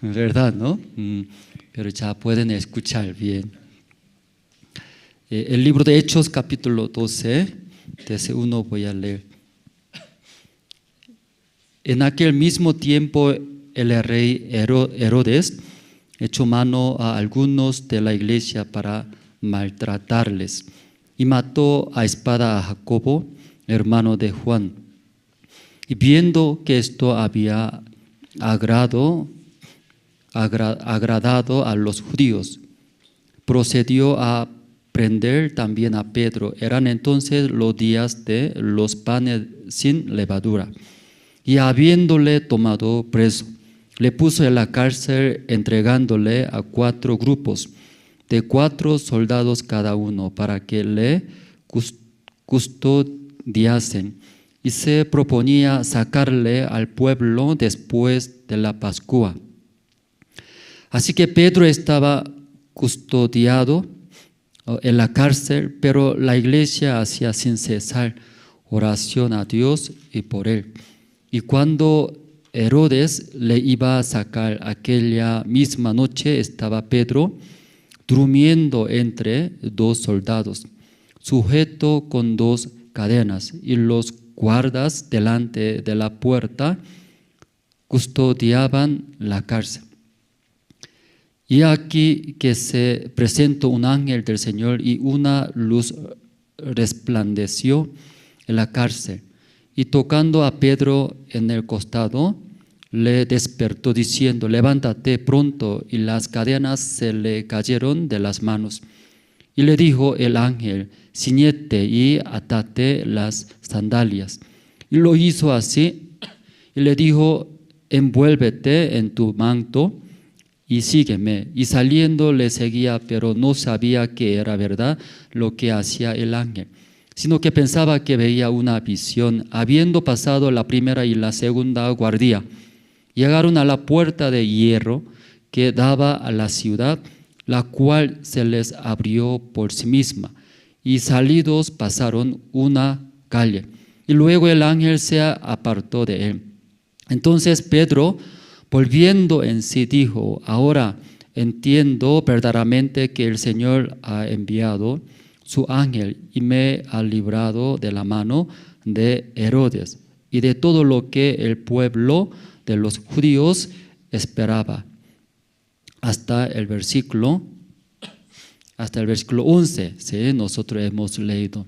¿verdad?, ¿no? Pero ya pueden escuchar bien. El libro de Hechos, capítulo 12, desde 1 voy a leer. En aquel mismo tiempo el rey Herodes echó mano a algunos de la iglesia para maltratarles y mató a espada a Jacobo, hermano de Juan. Y viendo que esto había agradado a los judíos, procedió a prender también a Pedro. Eran entonces los días de los panes sin levadura. Y habiéndole tomado preso, le puso en la cárcel, entregándole a 4 grupos, de 4 soldados cada uno, para que le custodiasen. Y se proponía sacarle al pueblo después de la Pascua. Así que Pedro estaba custodiado en la cárcel, pero la iglesia hacía sin cesar oración a Dios y por él. Y cuando Herodes le iba a sacar aquella misma noche, estaba Pedro durmiendo entre 2 soldados, sujeto con 2 cadenas, y los guardas delante de la puerta custodiaban la cárcel. Y aquí que se presentó un ángel del Señor y una luz resplandeció en la cárcel. Y tocando a Pedro en el costado, le despertó diciendo: levántate pronto. Y las cadenas se le cayeron de las manos. Y le dijo el ángel: ciñete y atate las sandalias. Y lo hizo así. Y le dijo: envuélvete en tu manto y sígueme. Y saliendo le seguía, pero no sabía que era verdad lo que hacía el ángel, sino que pensaba que veía una visión. Habiendo pasado la primera y la segunda guardia, llegaron a la puerta de hierro que daba a la ciudad, la cual se les abrió por sí misma, y salidos pasaron una calle, y luego el ángel se apartó de él. Entonces Pedro, volviendo en sí, dijo: ahora entiendo verdaderamente que el Señor ha enviado su ángel y me ha librado de la mano de Herodes y de todo lo que el pueblo de los judíos esperaba. Hasta el versículo 11, ¿sí? Nosotros hemos leído.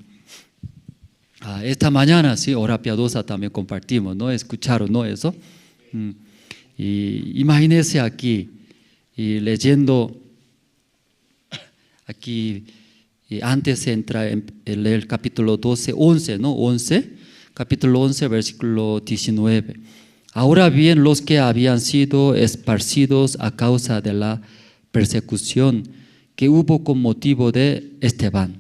Esta mañana, sí, hora piadosa también compartimos, ¿no? ¿Escucharon, no, eso? Y imagínense aquí, y leyendo aquí, y antes entra en el capítulo 11, ¿no? 11, capítulo 11, versículo 19. Ahora bien, los que habían sido esparcidos a causa de la persecución que hubo con motivo de Esteban.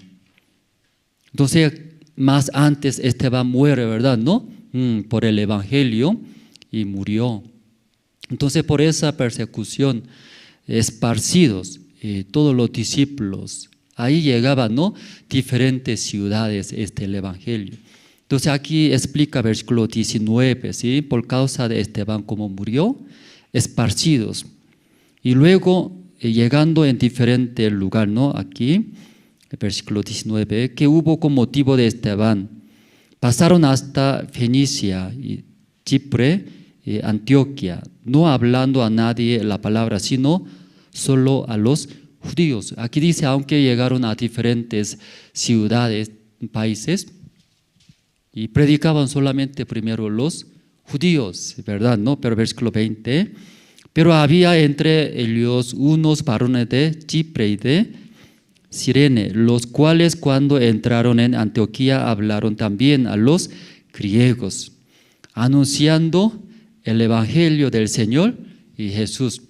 Entonces, más antes Esteban muere, ¿verdad? ¿No? Por el evangelio y murió. Entonces, por esa persecución, esparcidos, todos los discípulos, ahí llegaban, ¿no? Diferentes ciudades, el evangelio. Entonces aquí explica versículo 19, ¿sí? Por causa de Esteban, como murió, esparcidos. Y luego, llegando en diferente lugar, ¿no? Aquí, el versículo 19, que hubo con motivo de Esteban. Pasaron hasta Fenicia, y Chipre, Antioquia, no hablando a nadie la palabra, sino solo a los judíos. Aquí dice, aunque llegaron a diferentes ciudades, países, y predicaban solamente primero los judíos, ¿verdad? ¿No? Pero versículo 20, pero había entre ellos unos varones de Chipre y de Cirene, los cuales cuando entraron en Antioquía hablaron también a los griegos, anunciando el evangelio del Señor y Jesús.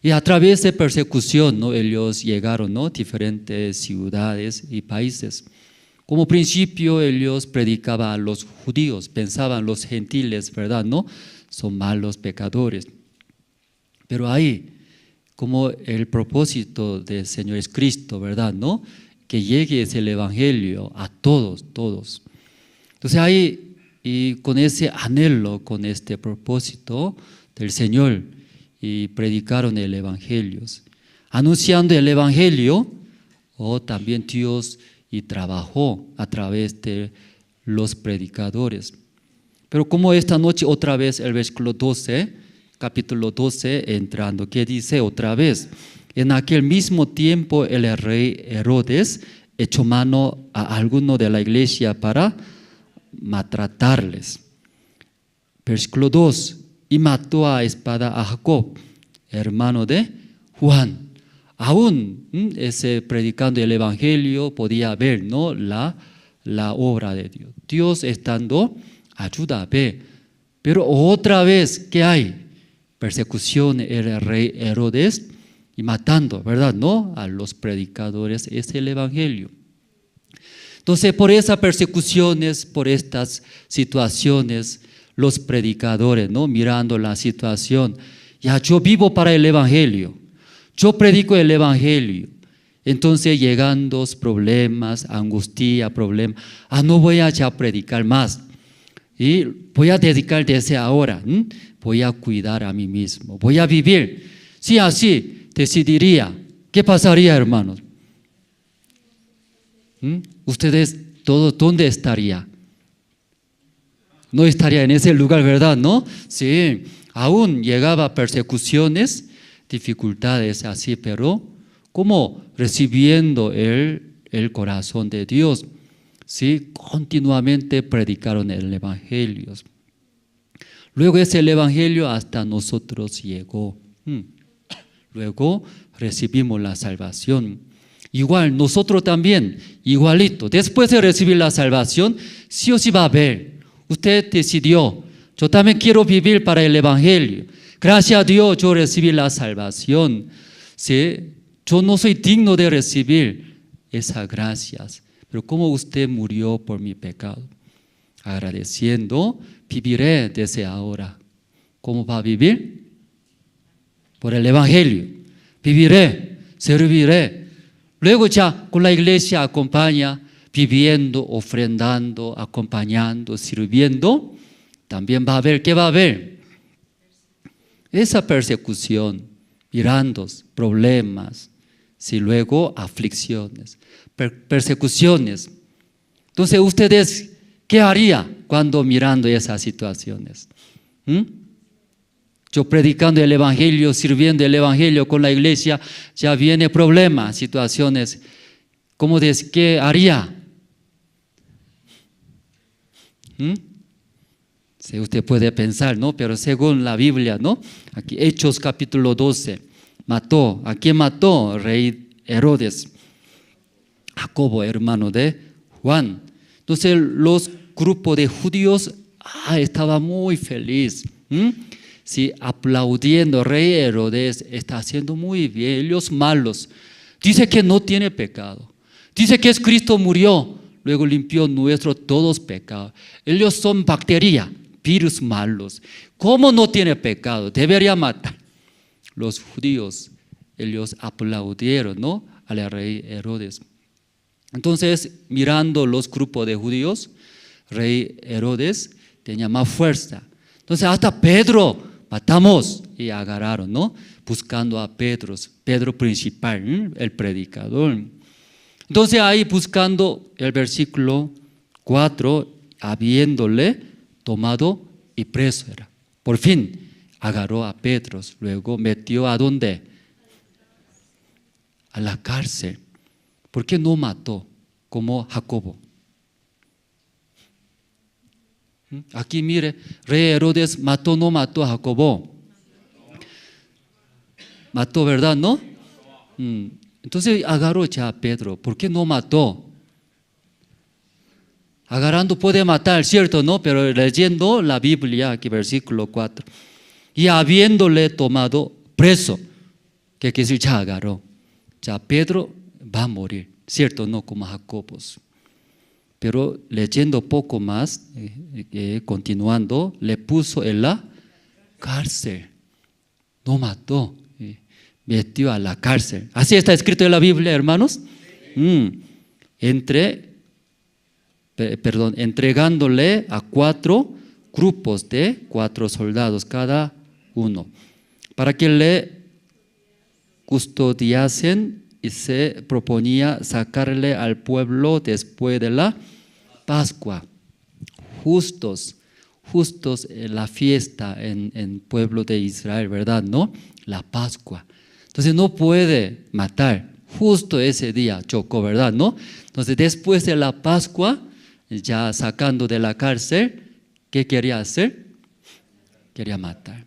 Y a través de persecución, ¿no? Ellos llegaron, ¿no? Diferentes ciudades y países. Como principio ellos predicaban a los judíos, pensaban los gentiles, ¿verdad? ¿No? son malos pecadores. Pero ahí, como el propósito del Señor es Cristo, ¿verdad? ¿No? Que llegue ese evangelio a todos, todos. Entonces ahí, y con ese anhelo, con este propósito del Señor, y predicaron el evangelio. Anunciando el evangelio, también Dios y trabajó a través de los predicadores. Pero como esta noche otra vez el versículo 12, capítulo 12 entrando, que dice otra vez: en aquel mismo tiempo el rey Herodes echó mano a alguno de la iglesia para maltratarles. Versículo 2: y mató a espada a Jacob, hermano de Juan. Aún ese predicando el evangelio podía ver, ¿no?, la obra de Dios. Dios estando ayuda, ve. Pero otra vez, ¿qué hay? Persecución, el rey Herodes, y matando, ¿verdad?, ¿no?, a los predicadores, es el evangelio. Entonces, por esas persecuciones, por estas situaciones, los predicadores, ¿no?, mirando la situación, ya yo vivo para el evangelio, yo predico el evangelio. Entonces, llegando problemas, angustia, problemas, no voy a ya predicar más. Y voy a dedicar desde ahora, voy a cuidar a mí mismo, voy a vivir. Si así decidiría, ¿qué pasaría, hermanos? Ustedes todos, ¿dónde estaría? No estaría en ese lugar, ¿verdad? ¿No? Sí, aún llegaba persecuciones, dificultades así, pero como recibiendo el corazón de Dios, ¿sí?, continuamente predicaron el evangelio. Luego ese evangelio hasta nosotros llegó. Luego recibimos la salvación. Igual nosotros también, igualito. Después de recibir la salvación, sí o sí va a haber. Usted decidió, yo también quiero vivir para el evangelio. Gracias a Dios yo recibí la salvación. ¿Sí? Yo no soy digno de recibir esas gracias. Pero como usted murió por mi pecado, agradeciendo, viviré desde ahora. ¿Cómo va a vivir? Por el evangelio. Viviré, serviré. Luego ya con la iglesia acompaña, viviendo, ofrendando, acompañando, sirviendo. También va a haber, ¿qué va a haber? Esa persecución, mirando problemas, si luego aflicciones, persecuciones. Entonces, ¿ustedes qué harían cuando mirando esas situaciones? Yo predicando el evangelio, sirviendo el evangelio con la iglesia, ya viene problemas, situaciones. ¿Cómo qué haría? Sí, usted puede pensar, ¿no? Pero según la Biblia, ¿no? Aquí, Hechos capítulo 12, mató. ¿A quién mató? Rey Herodes. Jacobo, hermano de Juan. Entonces, los grupos de judíos estaban muy felices. Sí, aplaudiendo. Rey Herodes está haciendo muy bien. Ellos malos. Dice que no tiene pecado. Dice que es Cristo murió. Luego limpió nuestros todos pecados. Ellos son bacterias, virus malos. ¿Cómo no tiene pecado? Debería matar. Los judíos, ellos aplaudieron, ¿no?, al rey Herodes. Entonces, mirando los grupos de judíos, rey Herodes tenía más fuerza. Entonces, hasta Pedro matamos y agarraron, ¿no?, buscando a Pedro principal, el predicador. Entonces ahí buscando el versículo 4, habiéndole tomado y preso era. Por fin agarró a Pedro, luego metió ¿a dónde? A la cárcel. ¿Por qué no mató como Jacobo? Aquí mire, rey Herodes mató, no mató a Jacobo. Mató, ¿verdad? ¿No? Entonces agarró ya a Pedro. ¿Por qué no mató? Agarrando puede matar, ¿cierto? ¿No? Pero leyendo la Biblia, aquí versículo 4. Y habiéndole tomado preso, que quiere decir ya agarró. Ya Pedro va a morir, ¿cierto? No como Jacobo. Pero leyendo poco más, continuando, le puso en la cárcel. No mató, metió a la cárcel. Así está escrito en la Biblia, hermanos. Entregándole a 4 grupos de 4 soldados cada uno, para que le custodiasen, y se proponía sacarle al pueblo después de la Pascua. Justos en la fiesta en pueblo de Israel, ¿verdad? ¿No? La Pascua. Entonces no puede matar. Justo ese día chocó, ¿verdad? ¿No? Entonces después de la Pascua, ya sacando de la cárcel, ¿qué quería hacer? Quería matar.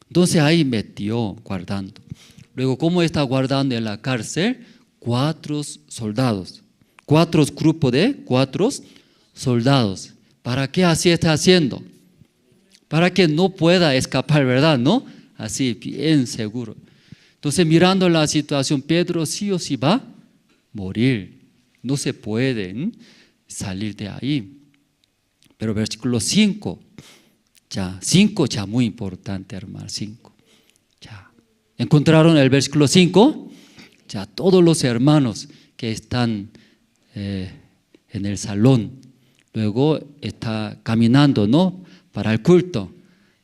Entonces ahí metió guardando. Luego, ¿cómo está guardando en la cárcel? 4 soldados. 4 grupos de 4 soldados. ¿Para qué así está haciendo? Para que no pueda escapar, ¿verdad? ¿No? Así, bien seguro. Entonces, mirando la situación, Pedro sí o sí va a morir. No se puede salir de ahí. Pero versículo 5, ya muy importante, hermano, 5. Ya. ¿Encontraron el versículo 5? Ya todos los hermanos que están en el salón, luego está caminando, ¿no? Para el culto.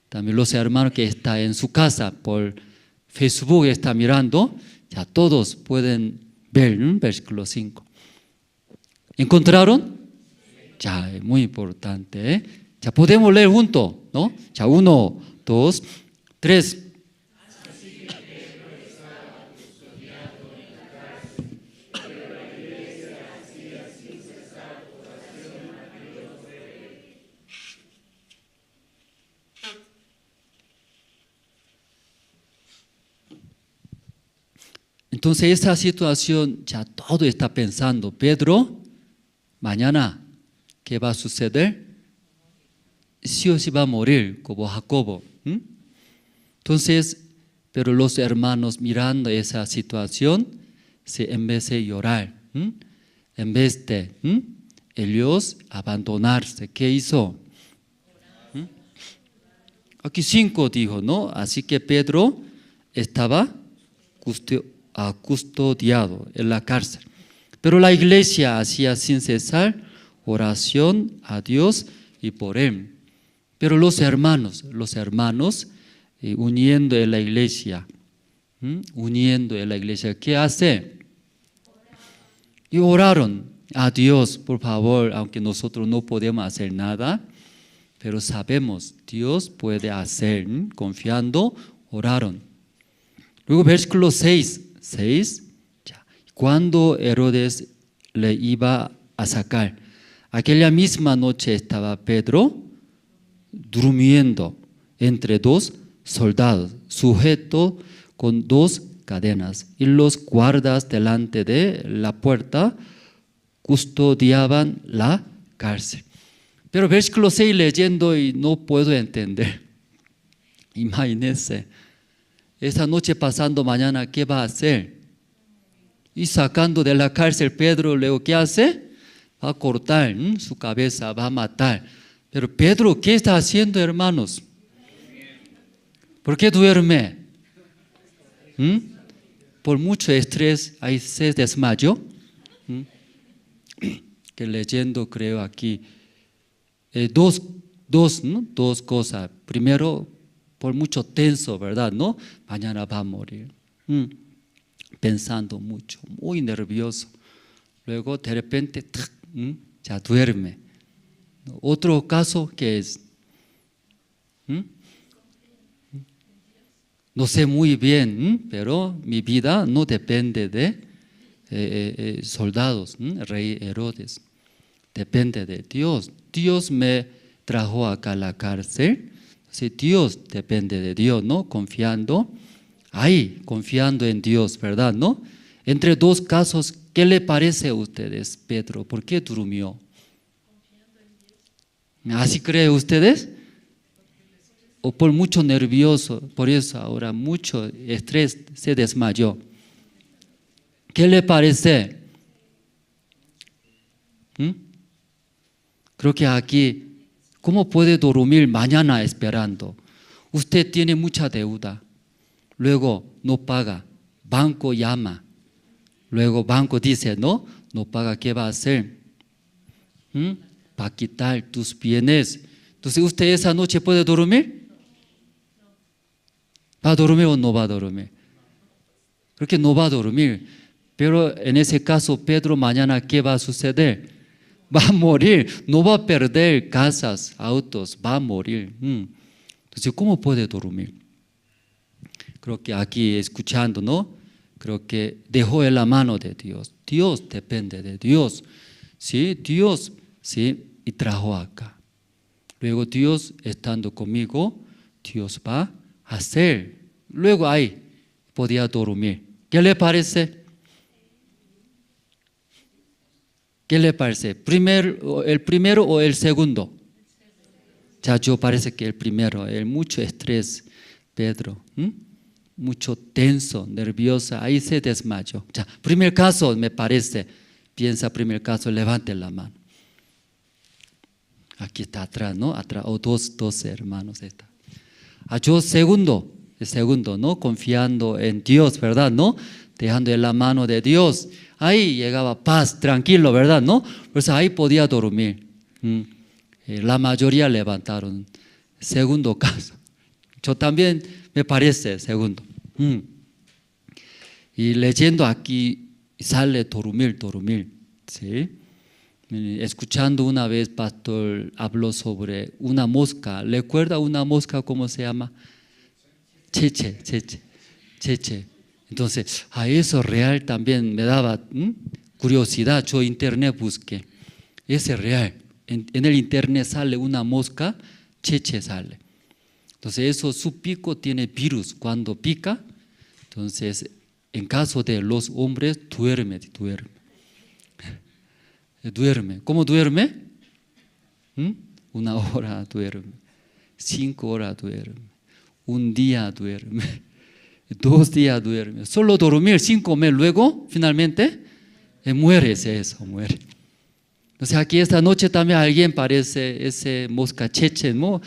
También los hermanos que están en su casa por Facebook está mirando, ya todos pueden ver, versículo 5. ¿Encontraron? Ya, es muy importante, ¿eh? Ya podemos leer juntos, ¿no? Ya 1, 2, 3. Entonces esta situación ya todo está pensando. Pedro, mañana, ¿qué va a suceder? Sí o sí va a morir como Jacobo. Entonces, pero los hermanos mirando esa situación, en vez de llorar, en vez de ellos abandonarse, ¿qué hizo? Aquí 5 dijo, ¿no? Así que Pedro estaba custodiado en la cárcel. Pero la iglesia hacía sin cesar oración a Dios y por él. Pero los hermanos uniendo en la iglesia, ¿qué hace? Y oraron a Dios, por favor, aunque nosotros no podemos hacer nada, pero sabemos, Dios puede hacer, confiando, oraron. Luego versículo 6, ya. Cuando Herodes le iba a sacar, aquella misma noche estaba Pedro durmiendo entre 2 soldados, sujeto con 2 cadenas, y los guardas delante de la puerta custodiaban la cárcel. Pero versículo 6 leyendo y no puedo entender. Imagínense, esta noche pasando mañana, ¿qué va a hacer? Y sacando de la cárcel Pedro, luego ¿qué hace? Va a cortar su cabeza, va a matar. Pero Pedro, ¿qué está haciendo, hermanos? ¿Por qué duerme? Por mucho estrés, ahí se desmayó. Que leyendo creo aquí dos cosas. Primero, por mucho tenso, ¿verdad? ¿No? Mañana va a morir. Pensando mucho, muy nervioso. Luego de repente ya duerme. Otro caso que es, no sé muy bien, pero mi vida no depende de soldados, rey Herodes. Depende de Dios. Dios me trajo acá a la cárcel. Si Dios depende de Dios, ¿no? Confiando en Dios, ¿verdad? ¿No? Entre 2 casos, ¿qué le parece a ustedes, Pedro? ¿Por qué durmió? ¿Así creen ustedes? O por mucho nervioso, por eso ahora mucho estrés se desmayó. ¿Qué le parece? Creo que aquí ¿Cómo puede dormir mañana esperando? Usted tiene mucha deuda, luego no paga, banco llama, luego banco dice, no paga, ¿qué va a hacer? Va a quitar tus bienes. Entonces, ¿usted esa noche puede dormir? ¿Va a dormir o no va a dormir? Creo que no va a dormir. Pero en ese caso, Pedro, mañana, ¿qué va a suceder? Va a morir, no va a perder casas, autos, va a morir. Entonces, ¿cómo puede dormir? Creo que aquí escuchando, ¿no? Creo que dejó en la mano de Dios. Dios depende de Dios. ¿Sí? Dios, ¿sí? Y trajo acá. Luego Dios estando conmigo, Dios va a hacer. Luego ahí podía dormir. ¿Qué le parece? ¿Qué le parece? ¿El primero o el segundo? Ya yo parece que el primero, mucho estrés, Pedro, mucho tenso, nerviosa, ahí se desmayó. Ya, primer caso me parece, piensa primer caso, levante la mano. Aquí está atrás, ¿no? Atrás, o dos hermanos está. Yo segundo, ¿no? Confiando en Dios, ¿verdad? ¿No? Dejando en la mano de Dios. Ahí llegaba paz, tranquilo, ¿verdad? ¿No? Pues ahí podía dormir. La mayoría levantaron. Segundo caso. Yo también me parece segundo. Y leyendo aquí sale dormir, ¿sí? Escuchando una vez, pastor habló sobre una mosca. ¿Recuerda una mosca cómo se llama? Cheche. Entonces, a eso real también me daba curiosidad. Yo internet busqué. Ese real. En el internet sale una mosca, cheche sale. Entonces, eso, su pico tiene virus. Cuando pica, entonces, en caso de los hombres, duerme. ¿Cómo duerme? 1 hora duerme, 5 horas duerme, 1 día duerme, 2 días duerme. Solo dormir sin comer, luego finalmente muere. Entonces aquí esta noche también alguien parece ese mosca cheche, ¿no?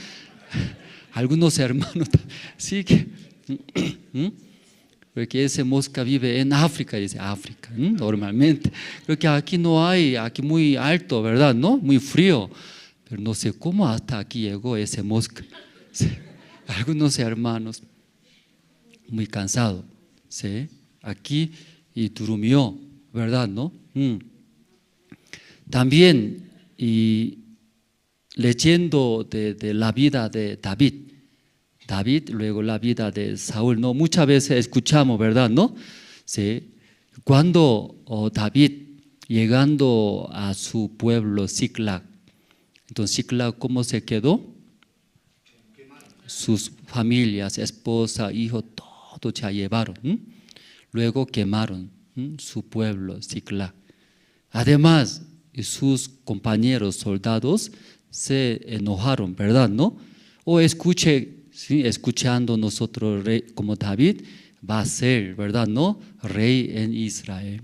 Algunos hermanos, sí que... Porque ese mosca vive en África, dice África, normalmente. Creo que aquí no hay, aquí muy alto, ¿verdad? ¿No? Muy frío. Pero no sé cómo hasta aquí llegó ese mosca. Sí. Algunos hermanos, muy cansados, ¿sí? Aquí y durmió, ¿verdad? ¿No? También, y leyendo de la vida de David, luego la vida de Saúl, ¿no? Muchas veces escuchamos, ¿verdad? ¿No? Sí. Cuando David llegando a su pueblo Siclag, entonces Siclag, ¿cómo se quedó? Sus familias, esposa, hijo, todo se llevaron. Luego quemaron su pueblo Siclag. Además, sus compañeros soldados se enojaron, ¿verdad? ¿No? O escuchando nosotros como David va a ser, ¿verdad? ¿No? Rey en Israel.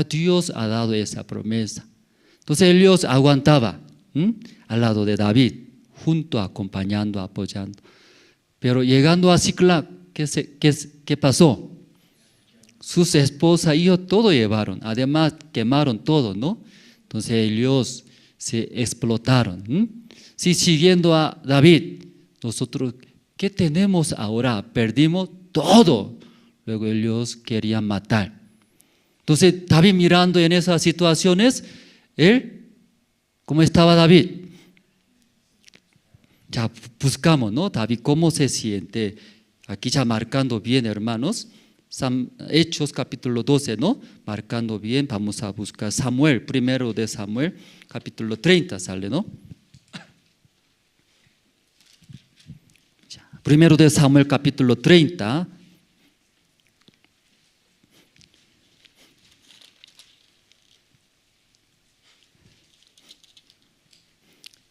Dios ha dado esa promesa. Entonces ellos aguantaban al lado de David, junto, acompañando, apoyando. Pero llegando a Siclag, ¿qué pasó? Sus esposas, hijos, todo llevaron. Además quemaron todo, ¿no? Entonces ellos se explotaron. Sí, siguiendo a David, nosotros, ¿qué tenemos ahora? Perdimos todo. Luego ellos querían matar. Entonces, David mirando en esas situaciones, ¿cómo estaba David? Ya buscamos, ¿no? David, ¿cómo se siente? Aquí ya marcando bien, hermanos. Hechos capítulo 12, ¿no? Marcando bien, vamos a buscar Samuel, primero de Samuel, capítulo 30 sale, ¿no? Primero de Samuel capítulo 30.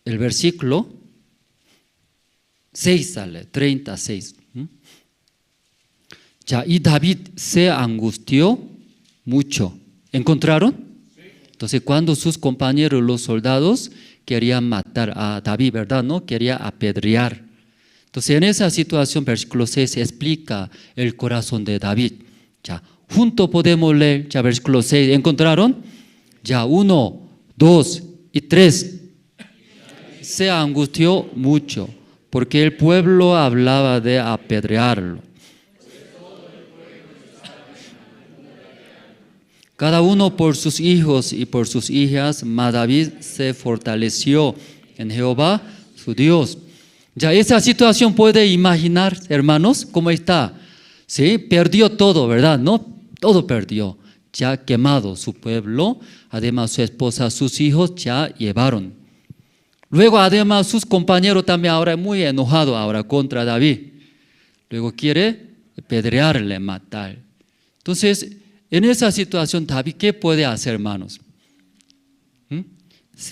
El versículo 6 sale, 36. Ya, y David se angustió mucho. ¿Encontraron? Entonces, cuando sus compañeros, los soldados, querían matar a David, ¿verdad? ¿No? Quería apedrear. Entonces, en esa situación, versículo 6 explica el corazón de David. Ya, juntos podemos leer, ya, versículo 6. ¿Encontraron? Ya, 1, 2 y 3. Se angustió mucho, porque el pueblo hablaba de apedrearlo. Cada uno por sus hijos y por sus hijas, mas David se fortaleció en Jehová, su Dios. Ya esa situación puede imaginar, hermanos, cómo está. Sí, perdió todo, ¿verdad? No, todo perdió. Ya quemado su pueblo, además su esposa, sus hijos ya llevaron. Luego, además, sus compañeros también ahora muy enojados ahora contra David. Luego quiere apedrearle, matar. Entonces, en esa situación, David, ¿qué puede hacer, hermanos?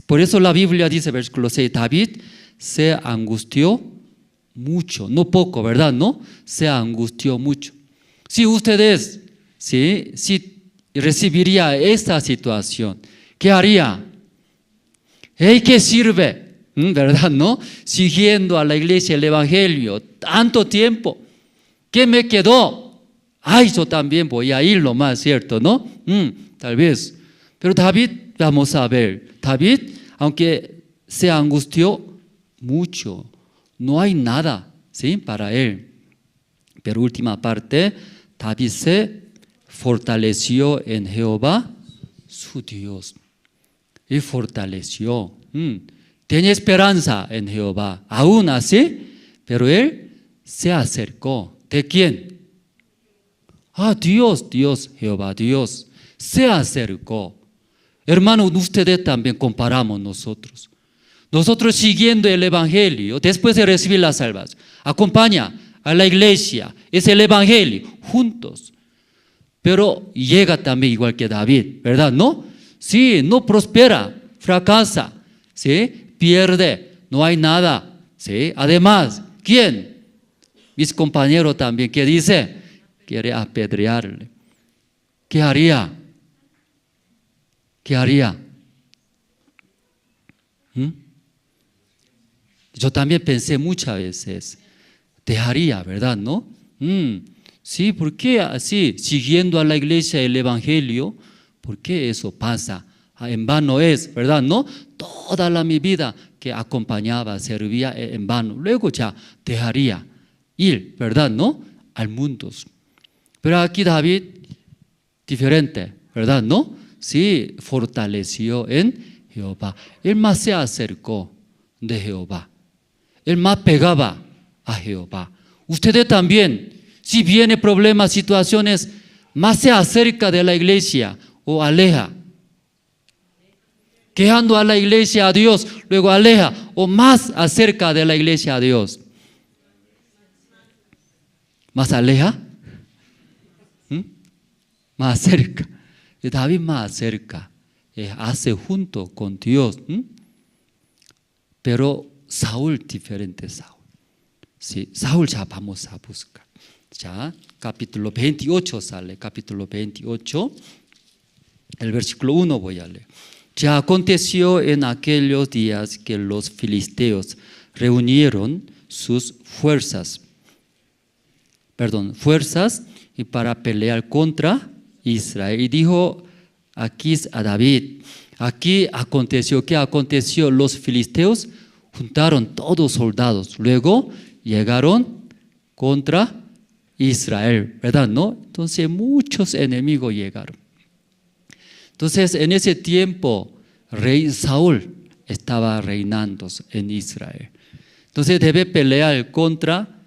Por eso la Biblia dice, versículo 6, David se angustió mucho, no poco, ¿verdad? No, se angustió mucho. Si ustedes, si recibiría esta situación, ¿qué haría? ¿Hey, qué sirve? ¿Verdad? ¿No? Siguiendo a la iglesia, el evangelio, tanto tiempo, ¿qué me quedó? Yo también voy a ir lo más, ¿cierto? ¿No? Tal vez. Pero David, vamos a ver, David, aunque se angustió mucho, no hay nada, ¿sí? Para él. Pero última parte, David se fortaleció en Jehová, su Dios. Y fortaleció. Tenía esperanza en Jehová, aún así, pero él se acercó. ¿De quién? Dios, Jehová, Dios. Se acercó. Hermanos, ustedes también comparamos nosotros. Nosotros siguiendo el evangelio, después de recibir la salvación, acompaña a la iglesia, es el evangelio, juntos. Pero llega también igual que David, ¿verdad? ¿No? Sí, no prospera, fracasa, ¿sí? Pierde, no hay nada, ¿sí? Además, ¿quién? Mis compañeros también, ¿qué dice? Quiere apedrearle. ¿Qué haría? ¿Qué haría? Yo también pensé muchas veces, dejaría, ¿verdad? ¿No? Sí, ¿por qué así? Siguiendo a la iglesia el evangelio, ¿por qué eso pasa? En vano es, ¿verdad? ¿No? Toda mi vida que acompañaba, servía en vano. Luego ya dejaría ir, ¿verdad? ¿No? Al mundo. Pero aquí David, diferente, ¿verdad? ¿No? Sí, fortaleció en Jehová. Él más se acercó de Jehová. Él más pegaba a Jehová. Ustedes también, si viene problemas, situaciones, más se acerca de la iglesia o aleja. Quejando a la iglesia a Dios, luego aleja o más acerca de la iglesia a Dios. ¿Más aleja? Más cerca. David más cerca. Hace junto con Dios. Pero Saúl diferente Saúl. Sí, Saúl ya vamos a buscar. Ya, capítulo 28 sale. Capítulo 28. El versículo 1 voy a leer. Ya aconteció en aquellos días que los filisteos reunieron sus fuerzas y para pelear contra Israel. Y dijo Aquís a David, aquí aconteció, ¿qué aconteció? Los filisteos juntaron todos soldados, luego llegaron contra Israel, ¿verdad? ¿No? Entonces muchos enemigos llegaron. Entonces en ese tiempo rey Saúl estaba reinando en Israel. Entonces debe pelear contra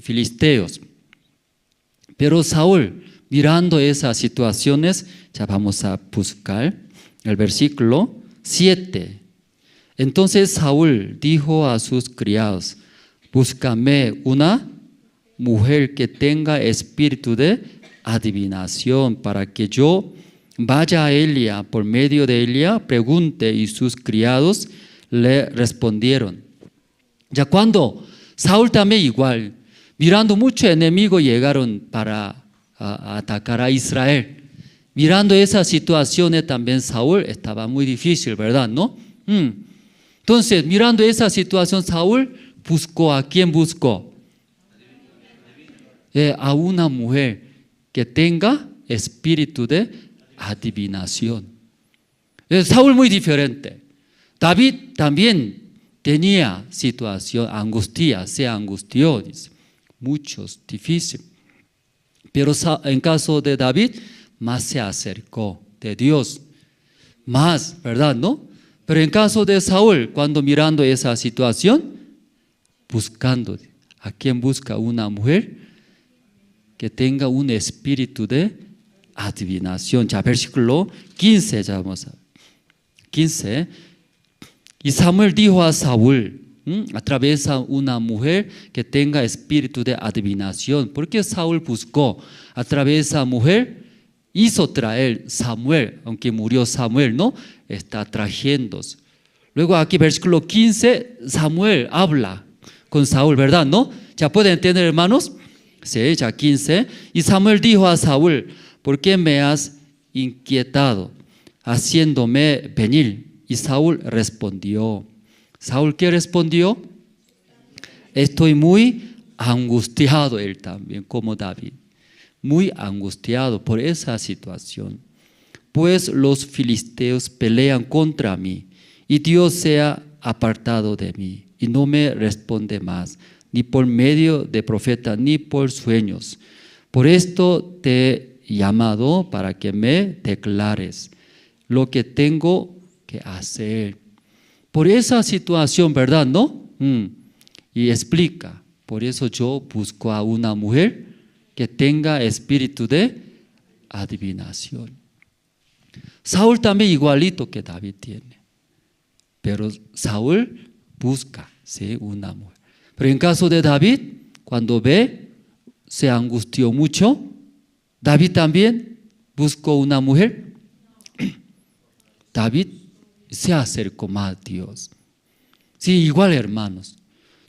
filisteos. Pero Saúl, mirando esas situaciones, ya vamos a buscar el versículo 7. Entonces Saúl dijo a sus criados, búscame una mujer que tenga espíritu de adivinación para que yo vaya a ella, por medio de ella pregunte. Y sus criados le respondieron. Ya cuando Saúl también igual, mirando muchos enemigos llegaron para atacar a Israel. mirando esas situaciones también Saúl estaba muy difícil, ¿verdad? ¿No? Entonces, mirando esa situación, Saúl buscó, ¿a quién buscó? A una mujer que tenga espíritu de adivinación. Saúl muy diferente. David también tenía situación, angustia, se angustió, dice, muchos, difícil. Pero en caso de David, más se acercó de Dios, más, ¿verdad? ¿No? Pero en caso de Saúl, cuando mirando esa situación, buscando, ¿a quién busca? Una mujer que tenga un espíritu de adivinación. Ya, versículo 15, ya vamos a ver. 15. Y Samuel dijo a Saúl, atraviesa una mujer que tenga espíritu de adivinación. Porque Saúl buscó a través de esa mujer, hizo traer Samuel, aunque murió Samuel, ¿no? Está trayéndose. Luego aquí versículo 15, Samuel habla con Saúl, ¿verdad? ¿No? ¿Ya pueden entender, hermanos? Sí, ya 15. Y Samuel dijo a Saúl, ¿por qué me has inquietado haciéndome venir? Y Saúl respondió. ¿Saúl qué respondió? Estoy muy angustiado, él también, como David. Muy angustiado por esa situación. Pues los filisteos pelean contra mí y Dios se ha apartado de mí y no me responde más, ni por medio de profeta, ni por sueños. Por esto te he llamado para que me declares lo que tengo que hacer. Por esa situación, ¿verdad? ¿No? Y explica, por eso yo busco a una mujer que tenga espíritu de adivinación. Saúl también igualito que David tiene, pero Saúl busca, ¿sí?, una mujer. Pero en caso de David, cuando ve, se angustió mucho. David también buscó una mujer. David se acercó más a Dios. Sí, igual, hermanos.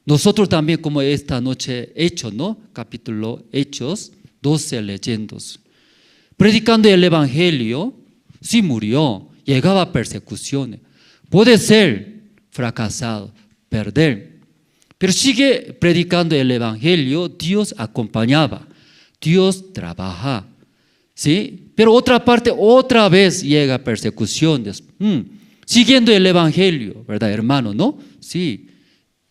Nosotros también, como esta noche Hechos, ¿no? Capítulo Hechos 12 leyendo. Predicando el evangelio, sí murió, llegaba a persecuciones. Puede ser fracasado, perder. Pero sigue predicando el evangelio, Dios acompañaba, Dios trabaja. ¿Sí? Pero otra parte, otra vez llega persecuciones. Siguiendo el evangelio, ¿verdad, hermano? ¿No? Sí,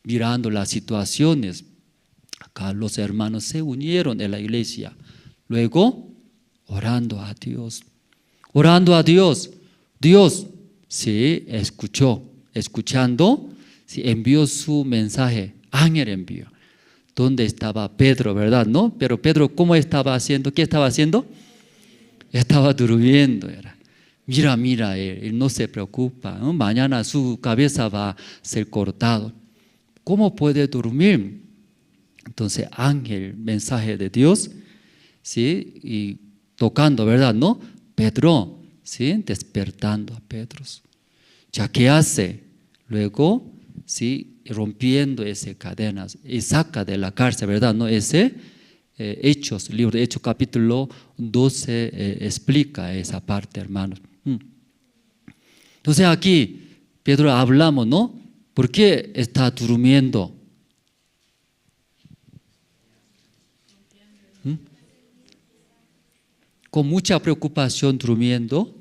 mirando las situaciones. Acá los hermanos se unieron en la iglesia. Luego, orando a Dios. Orando a Dios. Dios, sí, escuchando, sí, envió su mensaje. Ángel envió. ¿Dónde estaba Pedro, verdad? ¿No? Pero Pedro, ¿cómo estaba haciendo? ¿Qué estaba haciendo? Estaba durmiendo. Mira, él no se preocupa, ¿no? Mañana su cabeza va a ser cortado. ¿Cómo puede dormir? Entonces, ángel, mensaje de Dios, ¿sí? Y tocando, ¿verdad? ¿No? Pedro, ¿sí? Despertando a Pedro. ¿Ya qué hace? Luego, ¿sí? Rompiendo esas cadenas y saca de la cárcel, ¿verdad? ¿No? Ese Hechos, libro de Hechos capítulo 12 explica esa parte, hermanos. Entonces aquí, Pedro, hablamos, ¿no? ¿Por qué está durmiendo? Con mucha preocupación durmiendo.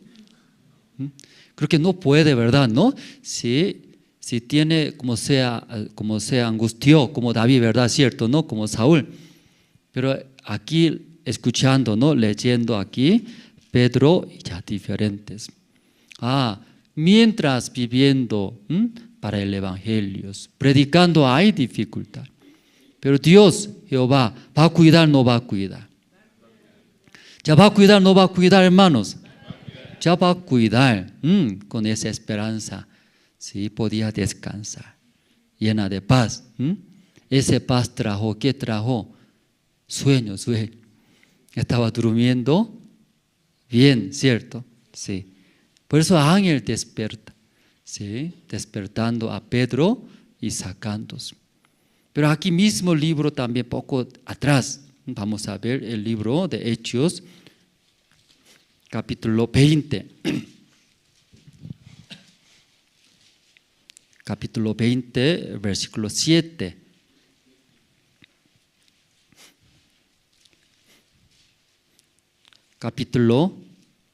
Creo que no puede, ¿verdad? ¿No? Si tiene, como sea angustió, como David, ¿verdad? Cierto, ¿no? Como Saúl. Pero aquí, escuchando, ¿no? Leyendo aquí, Pedro ya diferentes. Mientras viviendo para el evangelio, predicando hay dificultad. Pero Dios, Jehová, ¿va a cuidar, no va a cuidar? ¿Ya va a cuidar, no va a cuidar, hermanos? Ya va a cuidar. Con esa esperanza, sí, podía descansar, llena de paz. Ese paz trajo, ¿qué trajo? Sueños. Estaba durmiendo bien, ¿cierto? Sí. Por eso ángel despierta, ¿sí? Despertando a Pedro y sacándose. Pero aquí mismo libro también poco atrás, vamos a ver el libro de Hechos, capítulo 20. Capítulo 20, versículo 7. Capítulo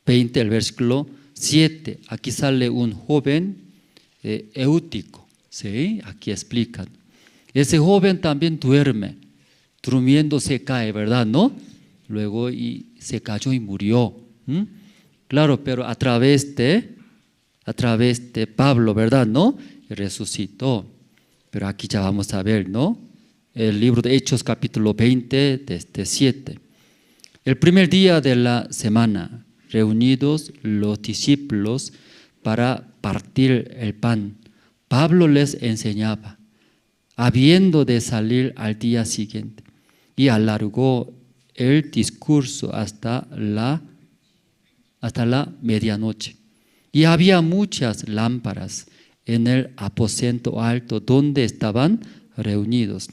20, el versículo 7. Aquí sale un joven Eutico, ¿sí? Aquí explican. Ese joven también duerme, durmiendo se cae, ¿verdad? ¿No? Luego se cayó y murió. Claro, pero a través de Pablo, ¿verdad? ¿No? Resucitó. Pero aquí ya vamos a ver, ¿no? El libro de Hechos, capítulo 20, desde 7. El primer día de la semana, reunidos los discípulos para partir el pan, Pablo les enseñaba, habiendo de salir al día siguiente, y alargó el discurso hasta la medianoche. Y había muchas lámparas en el aposento alto donde estaban reunidos.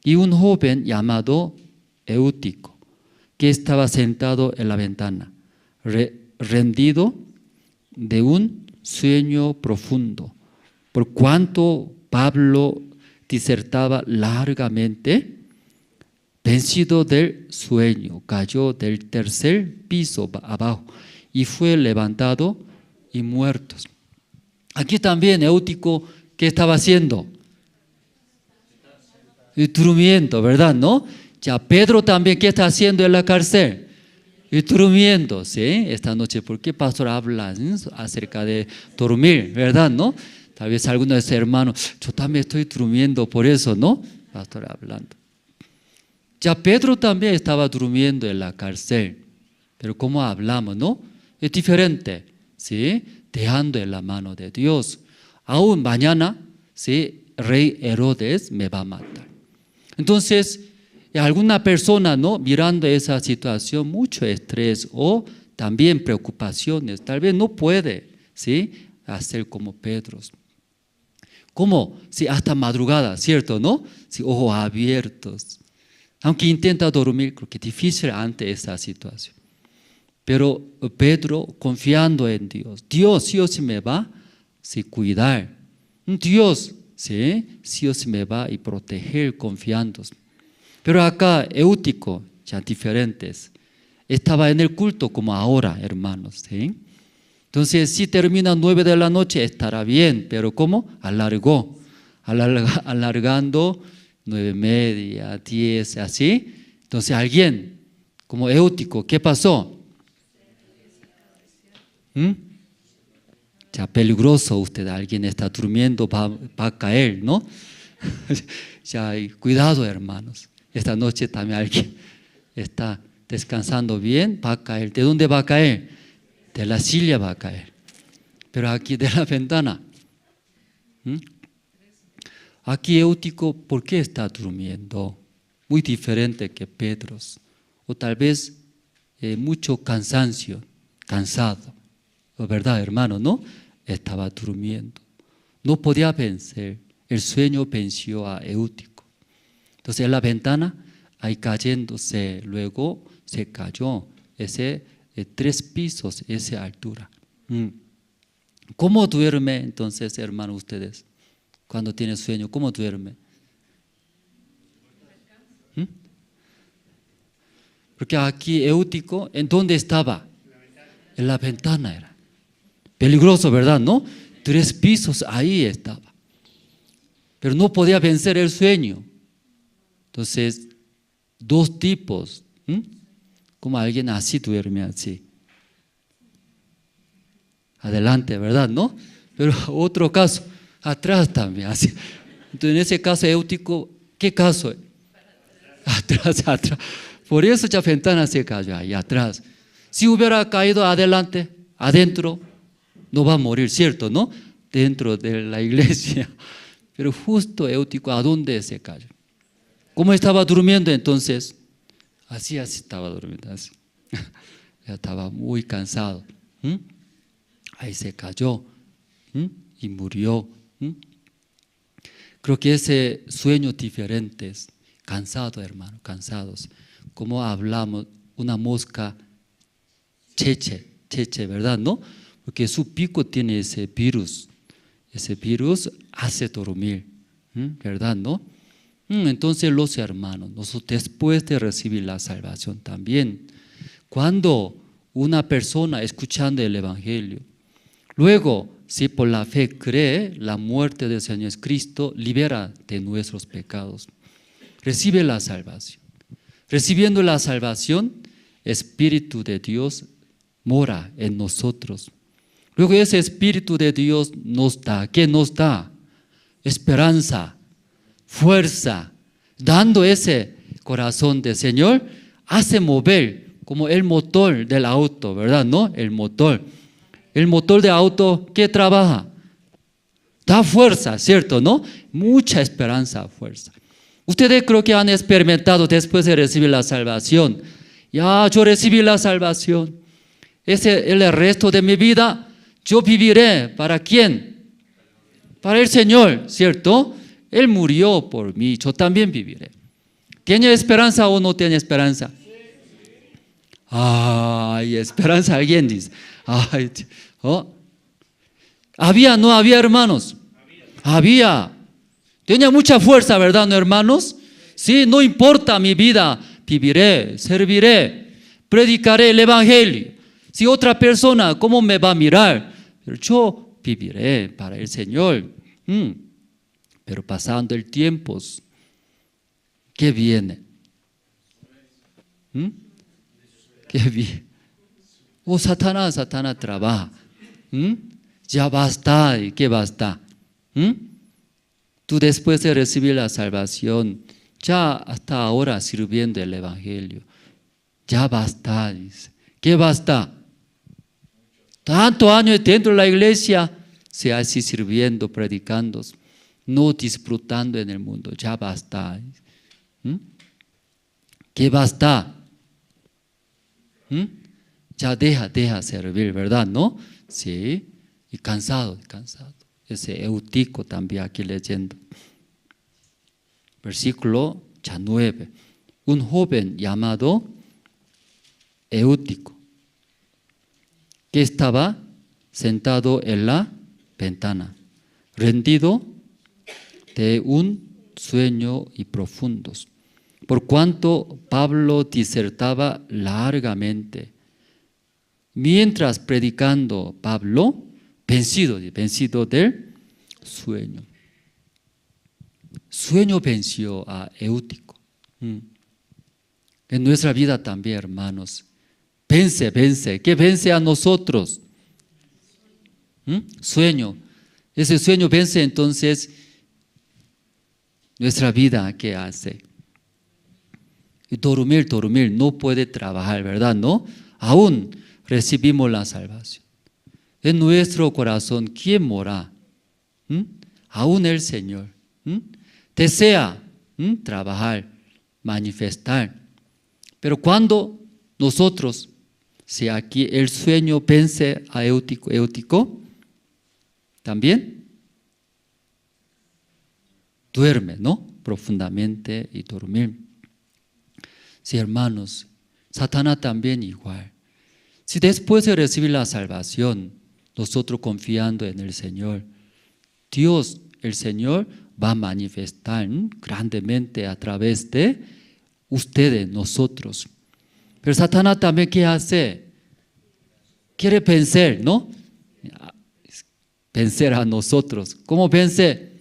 Y un joven llamado Eutico, que estaba sentado en la ventana, rendido de un sueño profundo, por cuanto Pablo disertaba largamente, vencido del sueño, cayó del tercer piso abajo y fue levantado y muerto. Aquí también Eutico, ¿qué estaba haciendo? Durmiendo, ¿verdad? ¿No? Ya Pedro también, ¿qué está haciendo en la cárcel? Durmiendo, ¿sí? Esta noche, ¿por qué pastor habla acerca de dormir, verdad? ¿No? Tal vez algunos de sus hermanos, yo también estoy durmiendo, por eso, ¿no? Pastor hablando. Ya Pedro también estaba durmiendo en la cárcel, pero como hablamos, ¿no? Es diferente, ¿sí? Dejando en la mano de Dios. Aún mañana, ¿sí? Rey Herodes me va a matar. Entonces, alguna persona, ¿no? Mirando esa situación, mucho estrés o también preocupaciones, tal vez no puede, ¿sí? Hacer como Pedro. ¿Cómo? Sí, hasta madrugada, ¿cierto? ¿No? Sí, ojos abiertos. Aunque intenta dormir, creo que es difícil ante esa situación. Pero Pedro, confiando en Dios, Dios sí o sí me va a cuidar. Dios sí o sí me va a proteger, confiando. Pero acá, Eutico, ya diferentes, estaba en el culto como ahora, hermanos. ¿Sí? Entonces, si termina 9 de la noche, estará bien, pero ¿cómo? Alargando 9:30, 10, así. Entonces, alguien como Eutico, ¿qué pasó? Ya peligroso usted, alguien está durmiendo, va a caer, ¿no? Ya, cuidado, hermanos. Esta noche también alguien está descansando bien, va a caer. ¿De dónde va a caer? De la silla va a caer. Pero aquí de la ventana. Aquí Eutico, ¿por qué está durmiendo? Muy diferente que Pedro. O tal vez mucho cansancio, cansado. ¿Verdad, hermano? ¿No? Estaba durmiendo. No podía vencer. El sueño venció a Eutico. Entonces en la ventana, ahí cayéndose, luego se cayó. Ese 3 pisos, esa altura. ¿Cómo duerme entonces, hermano, ustedes? Cuando tienen sueño, ¿cómo duerme? Porque aquí Eutico, ¿en dónde estaba? En la ventana era. Peligroso, ¿verdad? ¿No? 3 pisos, ahí estaba. Pero no podía vencer el sueño. Entonces, 2 tipos. Como alguien así duerme así. Adelante, ¿verdad? ¿No? Pero otro caso, atrás también. Así. Entonces, en ese caso, Eutico, ¿qué caso? Atrás. Por eso ya ventana se cayó ahí atrás. Si hubiera caído adelante, adentro, no va a morir, ¿cierto? ¿No? Dentro de la iglesia. Pero justo Eutico, ¿a dónde se cayó? ¿Cómo estaba durmiendo entonces? Así estaba durmiendo. Así. Ya estaba muy cansado. Ahí se cayó y murió. Creo que ese sueño diferente, cansado, hermano, cansados. Como hablamos, una mosca cheche, cheche, ¿verdad? ¿No? Porque su pico tiene ese virus hace dormir, ¿verdad? ¿No? Entonces los hermanos, nosotros después de recibir la salvación también, cuando una persona escuchando el Evangelio, luego si por la fe cree, la muerte del Señor Jesucristo libera de nuestros pecados, recibe la salvación. Recibiendo la salvación, Espíritu de Dios mora en nosotros. Luego ese Espíritu de Dios nos da, ¿qué nos da? Esperanza, fuerza, dando ese corazón del Señor, hace mover como el motor del auto, ¿verdad? ¿No? El motor de auto, ¿qué trabaja? Da fuerza, ¿cierto? ¿No? Mucha esperanza, fuerza. Ustedes creo que han experimentado después de recibir la salvación. Ya, yo recibí la salvación. El resto de mi vida, yo viviré. ¿Para quién? Para el Señor, ¿cierto? Él murió por mí, yo también viviré. ¿Tiene esperanza o no tiene esperanza? Ay, esperanza, alguien dice. Ay, ¿oh? ¿Había, no había, hermanos? Había. Tenía mucha fuerza, ¿verdad, no, hermanos? Sí, no importa mi vida, viviré, serviré, predicaré el Evangelio. Si otra persona, ¿cómo me va a mirar? Pero yo viviré para el Señor. Pero pasando el tiempo, ¿qué viene? ¿Qué viene? Oh, Satanás trabaja. Ya basta, ¿y qué basta? Tú después de recibir la salvación, ya hasta ahora sirviendo el Evangelio, ya basta, dice. ¿Qué basta? Tantos años dentro de la iglesia, sea así sirviendo, predicando, no disfrutando en el mundo, ya basta. ¿Qué basta? Ya deja servir, ¿verdad? ¿No? Sí, y cansado. Ese Eutico también aquí leyendo. Versículo ya 9. Un joven llamado Eutico, que estaba sentado en la ventana, rendido de un sueño y profundos, por cuanto Pablo disertaba largamente. Mientras predicando Pablo, vencido del sueño. Sueño venció a Eutico. En nuestra vida también, hermanos. Vence. ¿Qué vence a nosotros? Sueño. Ese sueño vence, entonces nuestra vida, ¿qué hace? Y dormir, no puede trabajar, ¿verdad? ¿No? Aún recibimos la salvación. En nuestro corazón, ¿quién mora? Aún el Señor. Desea trabajar, manifestar. Pero cuando nosotros, si aquí el sueño vence a Eutico, también duerme, ¿no? Profundamente y dormir. Sí, hermanos, Satanás también igual. Si después de recibir la salvación, nosotros confiando en el Señor, Dios, el Señor, va a manifestar grandemente a través de ustedes, nosotros. Pero Satanás también, ¿qué hace? Quiere vencer, ¿no? Vencer a nosotros. ¿Cómo vence?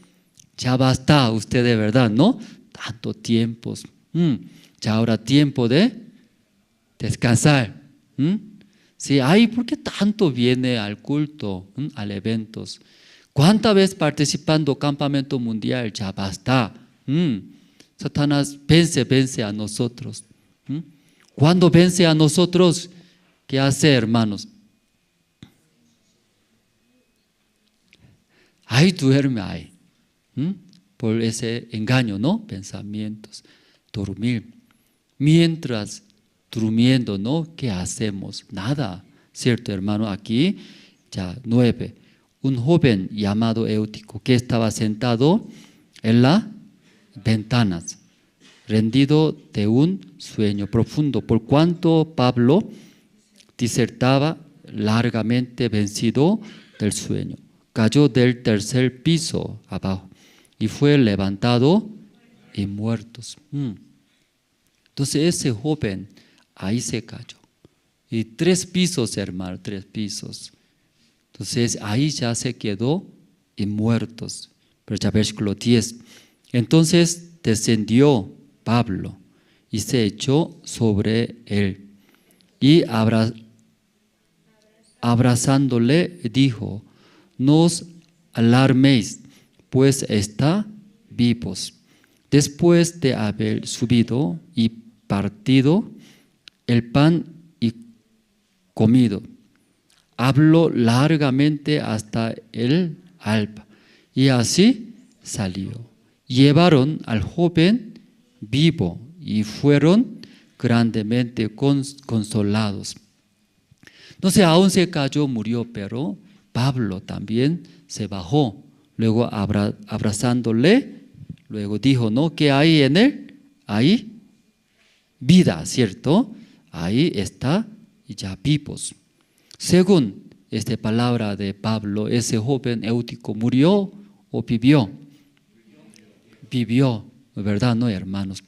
Ya basta ustedes, ¿verdad? ¿No? Tanto tiempo. Ya ahora tiempo de descansar. Sí, ay, ¿por qué tanto viene al culto, al eventos? ¿Cuántas veces participando campamento mundial? Ya basta. Satanás vence a nosotros. Cuando vence a nosotros, ¿qué hace, hermanos? Ahí duerme ahí. Por ese engaño, ¿no? Pensamientos. Dormir. Mientras durmiendo, ¿no? ¿Qué hacemos? Nada. ¿Cierto, hermano? Aquí, ya 9. Un joven llamado Eutico que estaba sentado en las ventanas, rendido de un sueño profundo, por cuanto Pablo disertaba largamente vencido del sueño. Cayó del tercer piso abajo y fue levantado y muertos. Entonces ese joven ahí se cayó. Y 3 pisos, hermano, 3 pisos. Entonces ahí ya se quedó y muertos. Pero ya versículo 10. Entonces descendió Pablo y se echó sobre él. Y abrazándole dijo: no os alarméis, pues está vivos. Después de haber subido y partido el pan y comido, habló largamente hasta el alba, y así salió. Llevaron al joven vivo y fueron grandemente consolados. Entonces aún se cayó, murió, pero Pablo también se bajó, luego abrazándole, luego dijo, ¿no? ¿Qué hay en él? Hay vida, ¿cierto? Ahí está, y ya vivos. Según esta palabra de Pablo, ese joven Eutico murió o vivió. Vivió, ¿verdad? No, hermanos.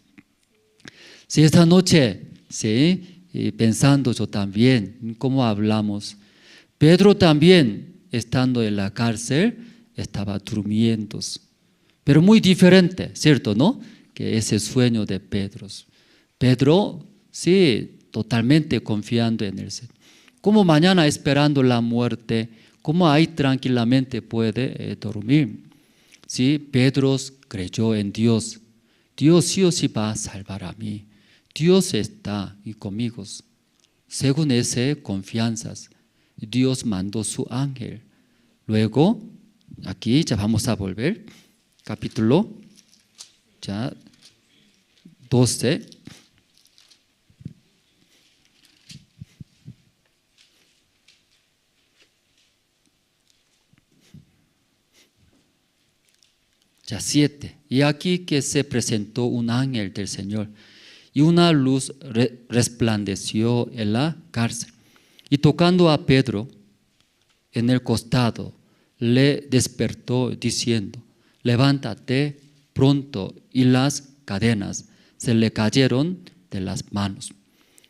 Si esta noche, sí, pensando yo también, cómo hablamos, Pedro también, estando en la cárcel, estaba durmiendo, pero muy diferente, ¿cierto? ¿No? Que ese sueño de Pedro. Pedro, sí, totalmente confiando en él. Como mañana esperando la muerte, como ahí tranquilamente puede dormir. Sí, Pedro creyó en Dios. Dios sí o sí va a salvar a mí. Dios está conmigo. Según esa confianza, Dios mandó su ángel. Luego, aquí ya vamos a volver, capítulo ya 12. Ya 7. Y aquí que se presentó un ángel del Señor, y una luz resplandeció en la cárcel. Y tocando a Pedro en el costado, le despertó diciendo, levántate pronto, y las cadenas se le cayeron de las manos.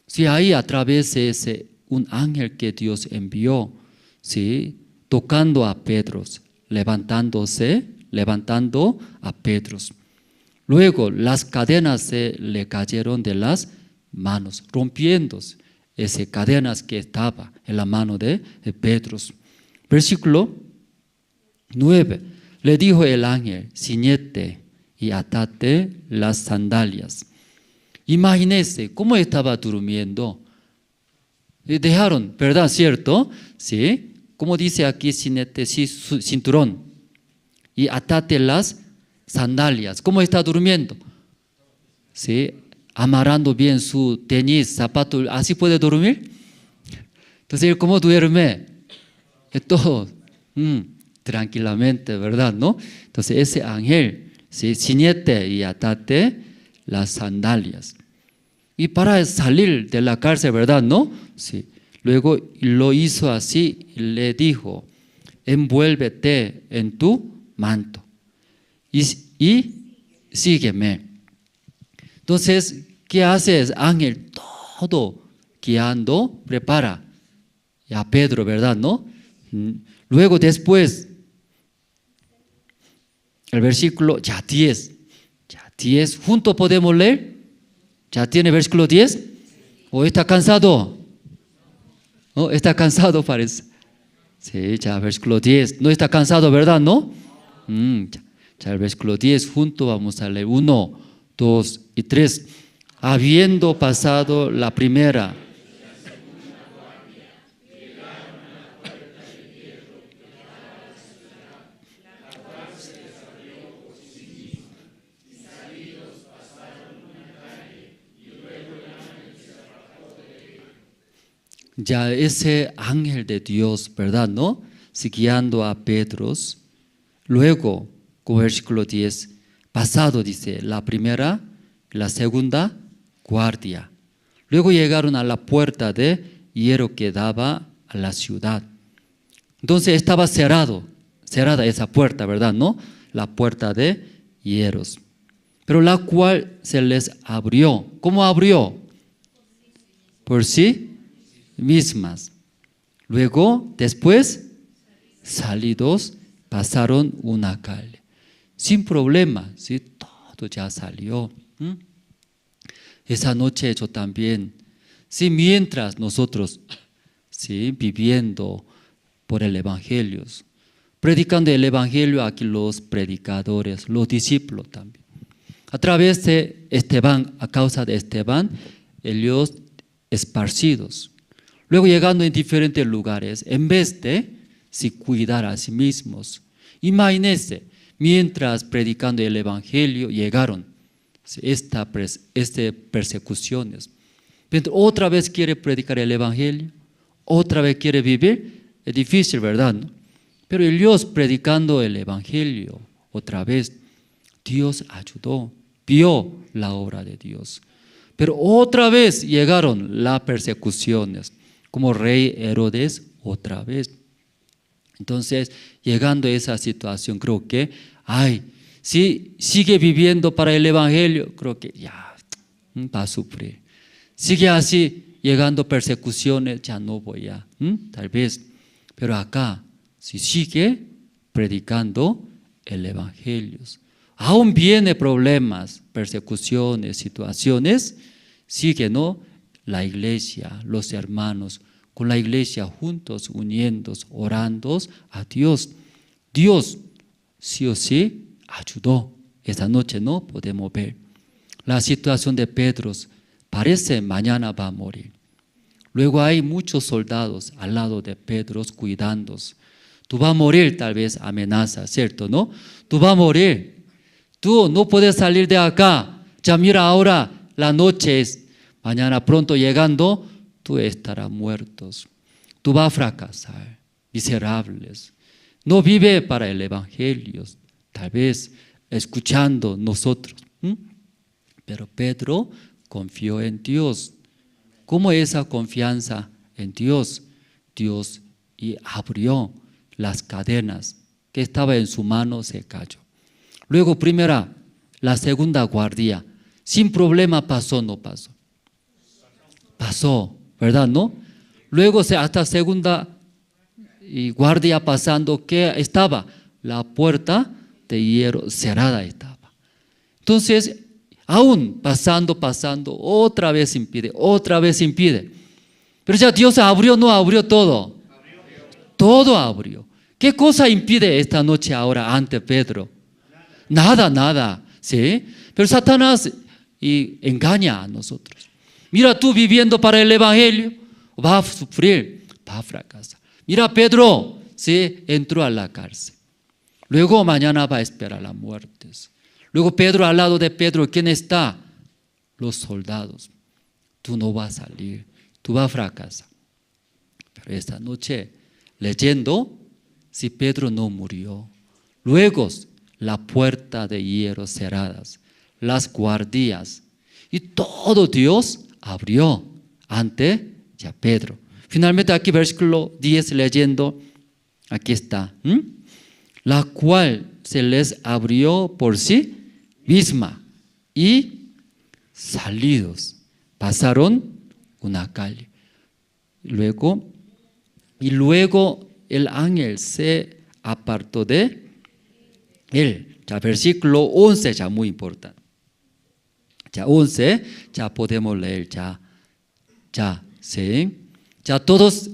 Si ahí a través de ese un ángel que Dios envió, ¿sí? Tocando a Pedro, levantando a Pedro. Luego las cadenas se le cayeron de las manos, rompiendo esas cadenas que estaba en la mano de Pedro. Versículo 9. Le dijo el ángel, ciñete y atate las sandalias. Imagínese cómo estaba durmiendo. Y dejaron, ¿verdad? ¿Cierto? Sí. Como dice aquí, ciñete, cinturón. Y atate las sandalias. ¿Cómo está durmiendo? Sí, amarrando bien su tenis, zapato, ¿así puede dormir? Entonces, ¿cómo duerme? Todo tranquilamente, ¿verdad? ¿No? Entonces, ese ángel, sí, ciñete y atate las sandalias. Y para salir de la cárcel, ¿verdad? ¿No? Sí. Luego lo hizo así y le dijo, envuélvete en tu manto y sígueme. Entonces, ¿qué hace el ángel? Todo guiando, prepara a Pedro, ¿verdad? ¿No? Luego después, el versículo ya 10, juntos podemos leer. ¿Ya tiene versículo 10? ¿O está cansado? ¿No? Está cansado parece. Sí, ya versículo 10. No está cansado, ¿verdad? ¿No? Ya el versículo 10, juntos vamos a leer 1, 2 y 3. Habiendo pasado la primera, ya ese ángel de Dios, ¿verdad? ¿No? Guiando a Pedro. Luego, con versículo 10, pasado dice, la primera, la segunda guardia. Luego llegaron a la puerta de hierro que daba a la ciudad. Entonces estaba cerrada esa puerta, ¿verdad? ¿No? La puerta de hierros. Pero la cual se les abrió. ¿Cómo abrió? Por sí mismas. Luego, después, salidos, pasaron una calle. Sin problema, ¿sí? Todo ya salió. Esa noche yo también, sí, mientras nosotros, sí, viviendo por el Evangelio, predicando el Evangelio, aquí los predicadores, los discípulos también. A través de Esteban, a causa de Esteban, ellos esparcidos. Luego llegando en diferentes lugares, en vez de cuidar a sí mismos. Imagínense, mientras predicando el Evangelio, llegaron estas persecuciones. Pero otra vez quiere predicar el Evangelio, otra vez quiere vivir, es difícil, ¿verdad? Pero ellos predicando el Evangelio, otra vez, Dios ayudó, vio la obra de Dios. Pero otra vez llegaron las persecuciones, como rey Herodes, otra vez. Entonces, llegando a esa situación, creo que, si sigue viviendo para el Evangelio, creo que ya va a sufrir. Sigue así, llegando persecuciones, ya no voy a, tal vez. Pero acá, si sigue predicando el Evangelio, aún viene problemas, persecuciones, situaciones, sigue, ¿no? La iglesia, los hermanos, con la iglesia juntos, uniendo, orando a Dios. Dios, sí o sí, ayudó. Esta noche no podemos ver. La situación de Pedro parece mañana va a morir. Luego hay muchos soldados al lado de Pedro cuidándose. Tú vas a morir, tal vez amenaza, ¿cierto? ¿No? Tú vas a morir. Tú no puedes salir de acá. Ya mira ahora, la noche es. Mañana pronto llegando, tú estarás muerto. Tú vas a fracasar, miserables. No vive para el Evangelio, tal vez escuchando nosotros. Pero Pedro confió en Dios. ¿Cómo esa confianza en Dios? Dios y abrió las cadenas que estaba en su mano, se cayó. Luego la segunda guardia, sin problema pasó, no pasó. Pasó, ¿verdad? ¿No? Luego hasta segunda guardia pasando, ¿qué estaba? La puerta de hierro cerrada estaba. Entonces, aún pasando, otra vez impide. Pero ya Dios abrió, no abrió todo. Todo abrió. ¿Qué cosa impide esta noche ahora ante Pedro? Nada, ¿sí? Pero Satanás engaña a nosotros. Mira, tú viviendo para el Evangelio, va a sufrir, va a fracasar. Mira, Pedro, ¿sí? Entró a la cárcel. Luego mañana va a esperar la muerte. Luego Pedro, al lado de Pedro, ¿quién está? Los soldados. Tú no vas a salir, tú vas a fracasar. Pero esta noche, leyendo, si Pedro no murió. Luego, la puerta de hierro cerradas, las guardias, y todo Dios abrió ante ya Pedro. Finalmente aquí versículo 10 leyendo, aquí está. La cual se les abrió por sí misma y salidos pasaron una calle. Luego el ángel se apartó de él. Ya versículo 11 ya muy importante. Ya 11, ya podemos leer, ¿sí? ¿Ya todos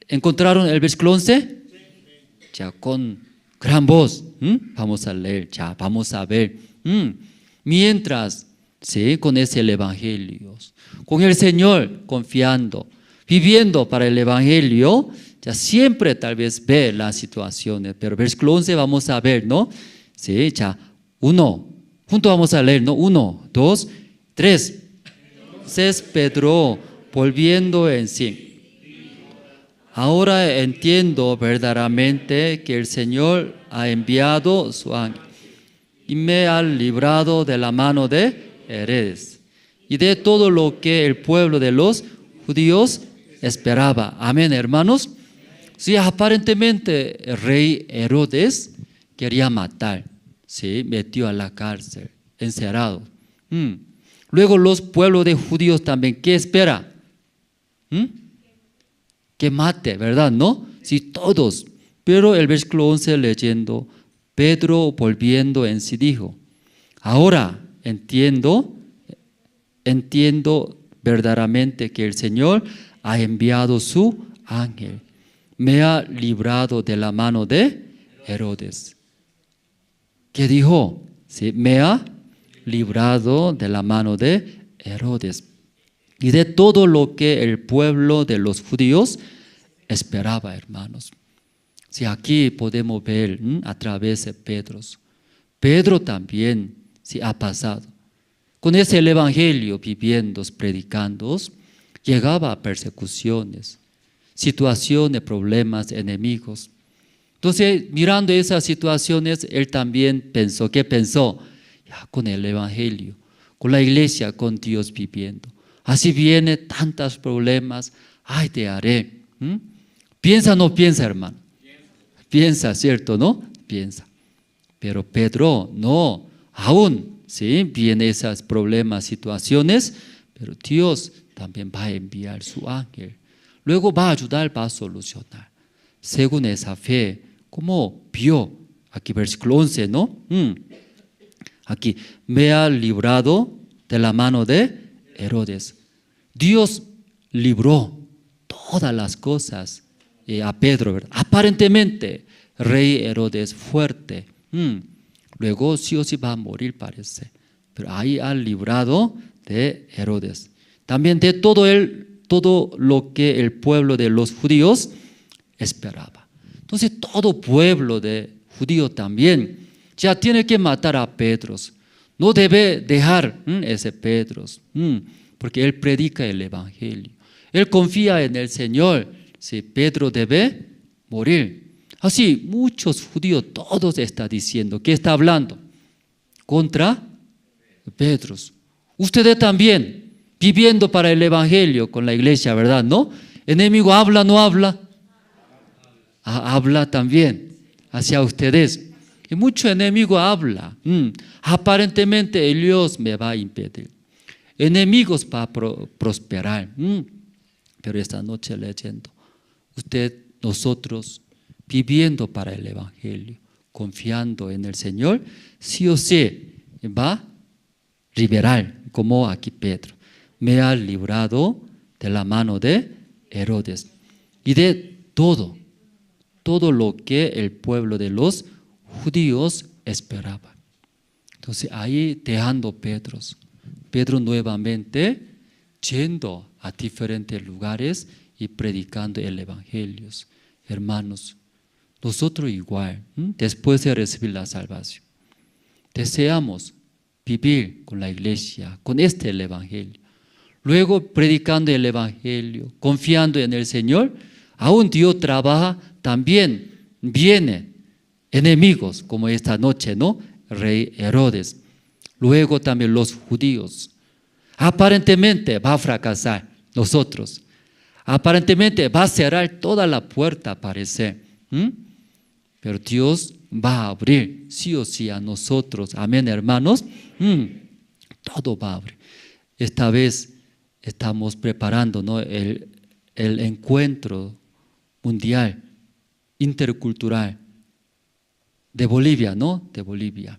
encontraron el versículo 11? Ya con gran voz, vamos a leer, ya vamos a ver. Mientras, ¿sí? Con ese Evangelio, con el Señor confiando, viviendo para el Evangelio, ya siempre tal vez ve las situaciones, pero versículo 11 vamos a ver, ¿no? Sí, ya, juntos vamos a leer, ¿no? 1, 2, 3. Entonces Pedro, volviendo en sí. Ahora entiendo verdaderamente que el Señor ha enviado su ángel y me ha librado de la mano de Herodes y de todo lo que el pueblo de los judíos esperaba. Amén, hermanos. Sí, aparentemente el rey Herodes quería matar, sí, metió a la cárcel, encerrado. Luego los pueblos de judíos también, ¿qué espera? Que mate, ¿verdad? ¿No? Sí, todos. Pero el versículo 11 leyendo, Pedro volviendo en sí dijo, ahora entiendo verdaderamente que el Señor ha enviado su ángel, me ha librado de la mano de Herodes. ¿Qué dijo? Sí, me ha librado de la mano de Herodes y de todo lo que el pueblo de los judíos esperaba, hermanos. Si aquí podemos ver a través de Pedro. Pedro también ha pasado. Con ese el evangelio viviendo, predicando, llegaba a persecuciones, situaciones, problemas, enemigos. Entonces, mirando esas situaciones, él también pensó, ¿qué pensó? Ya con el evangelio, con la iglesia, con Dios viviendo. Así viene tantos problemas, ay, te haré. ¿Piensa o no piensa, hermano? Piensa, ¿cierto? ¿No? Piensa. Pero Pedro, no, aún, ¿sí? Vienen esos problemas, situaciones, pero Dios también va a enviar su ángel. Luego va a ayudar, va a solucionar. Según esa fe, como vio, aquí versículo 11, ¿no? Aquí, me ha librado de la mano de Herodes. Dios libró todas las cosas a Pedro, ¿verdad? Aparentemente, rey Herodes fuerte. Luego sí o sí va a morir, parece. Pero ahí ha librado de Herodes. También de todo lo que el pueblo de los judíos esperaba. Entonces, todo pueblo de judío también ya tiene que matar a Pedro. No debe dejar ese Pedro, porque él predica el evangelio. Él confía en el Señor. Si Pedro debe morir. Así, muchos judíos, todos están diciendo, ¿qué está hablando? Contra Pedro. Ustedes también, viviendo para el evangelio con la iglesia, ¿verdad? ¿No? ¿Enemigo habla, no habla? Habla también hacia ustedes. Y mucho enemigo habla. Aparentemente Dios me va a impedir. Enemigos va a prosperar. Pero esta noche leyendo, nosotros viviendo para el evangelio, confiando en el Señor, sí o sí va a liberar, como aquí Pedro. Me ha librado de la mano de Herodes y de todo lo que el pueblo de los judíos esperaba. Entonces ahí dejando Pedro nuevamente yendo a diferentes lugares y predicando el evangelio. Hermanos, nosotros igual, después de recibir la salvación, deseamos vivir con la iglesia, con el evangelio. Luego predicando el evangelio, confiando en el Señor, aún Dios trabaja, también vienen enemigos, como esta noche, ¿no? Rey Herodes. Luego también los judíos. Aparentemente va a fracasar nosotros. Aparentemente va a cerrar toda la puerta, parece. Pero Dios va a abrir, sí o sí, a nosotros. Amén, hermanos. Todo va a abrir. Esta vez estamos preparando, ¿no? el encuentro mundial, intercultural de Bolivia, ¿no? De Bolivia,